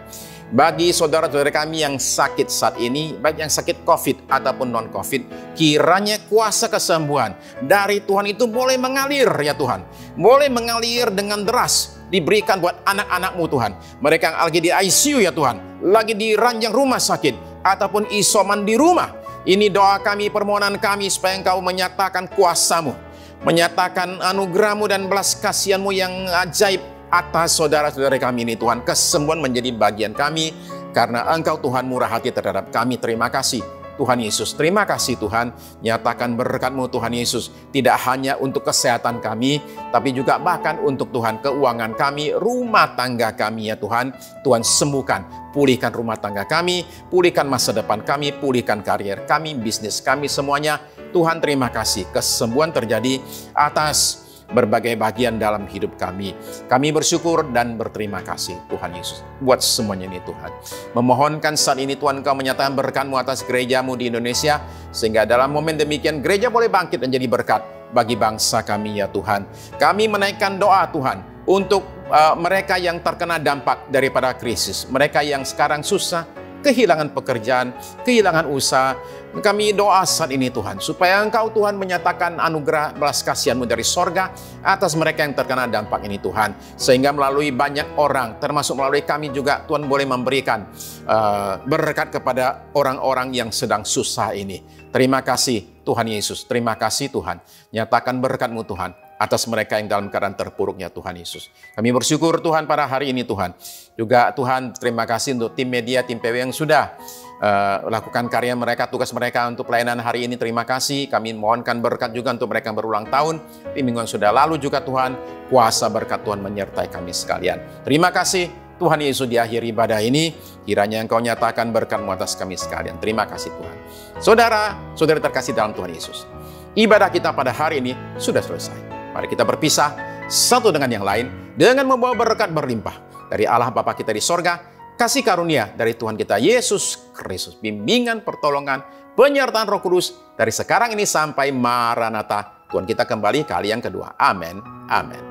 C: bagi saudara-saudara kami yang sakit saat ini, baik yang sakit COVID ataupun non-COVID. Kiranya kuasa kesembuhan dari Tuhan itu boleh mengalir ya Tuhan, boleh mengalir dengan deras, diberikan buat anak-anak-Mu Tuhan. Mereka yang lagi di ICU ya Tuhan, lagi di ranjang rumah sakit ataupun isoman di rumah. Ini doa kami, permohonan kami supaya Engkau menyatakan kuasa-Mu, menyatakan anugerah-Mu dan belas kasihan-Mu yang ajaib atas saudara-saudara kami ini Tuhan. Kesembuhan menjadi bagian kami karena Engkau Tuhan murah hati terhadap kami. Terima kasih Tuhan Yesus. Terima kasih Tuhan, nyatakan berkat-Mu Tuhan Yesus, tidak hanya untuk kesehatan kami, tapi juga bahkan untuk Tuhan keuangan kami, rumah tangga kami ya Tuhan. Tuhan sembuhkan, pulihkan rumah tangga kami, pulihkan masa depan kami, pulihkan karier kami, bisnis kami semuanya. Tuhan terima kasih, kesembuhan terjadi atas berbagai bagian dalam hidup kami. Kami bersyukur dan berterima kasih Tuhan Yesus buat semuanya ini Tuhan. Memohonkan saat ini Tuhan Engkau menyatakan berkat-Mu atas gereja-Mu di Indonesia, sehingga dalam momen demikian gereja boleh bangkit dan jadi berkat bagi bangsa kami ya Tuhan. Kami menaikkan doa Tuhan untuk mereka yang terkena dampak daripada krisis, mereka yang sekarang susah, kehilangan pekerjaan, kehilangan usaha. Kami doa saat ini Tuhan, supaya Engkau Tuhan menyatakan anugerah belas kasihan-Mu dari sorga atas mereka yang terkena dampak ini Tuhan. Sehingga melalui banyak orang, termasuk melalui kami juga, Tuhan boleh memberikan berkat kepada orang-orang yang sedang susah ini. Terima kasih Tuhan Yesus, terima kasih Tuhan. Nyatakan berkat-Mu Tuhan atas mereka yang dalam keadaan terpuruknya Tuhan Yesus. Kami bersyukur Tuhan pada hari ini Tuhan. Juga Tuhan terima kasih untuk tim media, tim PW yang sudah lakukan karya mereka, tugas mereka untuk pelayanan hari ini. Terima kasih. Kami mohonkan berkat juga untuk mereka yang berulang tahun di minggu yang sudah lalu juga Tuhan. Kuasa berkat Tuhan menyertai kami sekalian. Terima kasih Tuhan Yesus, di akhir ibadah ini kiranya Engkau nyatakan berkat-Mu atas kami sekalian. Terima kasih Tuhan. Saudara-saudari terkasih dalam Tuhan Yesus, ibadah kita pada hari ini sudah selesai. Mari kita berpisah satu dengan yang lain dengan membawa berkat berlimpah dari Allah Bapa kita di sorga, kasih karunia dari Tuhan kita Yesus Kristus, bimbingan, pertolongan, penyertaan Roh Kudus dari sekarang ini sampai Maranatha. Tuhan kita kembali kali yang kedua. Amin. Amin.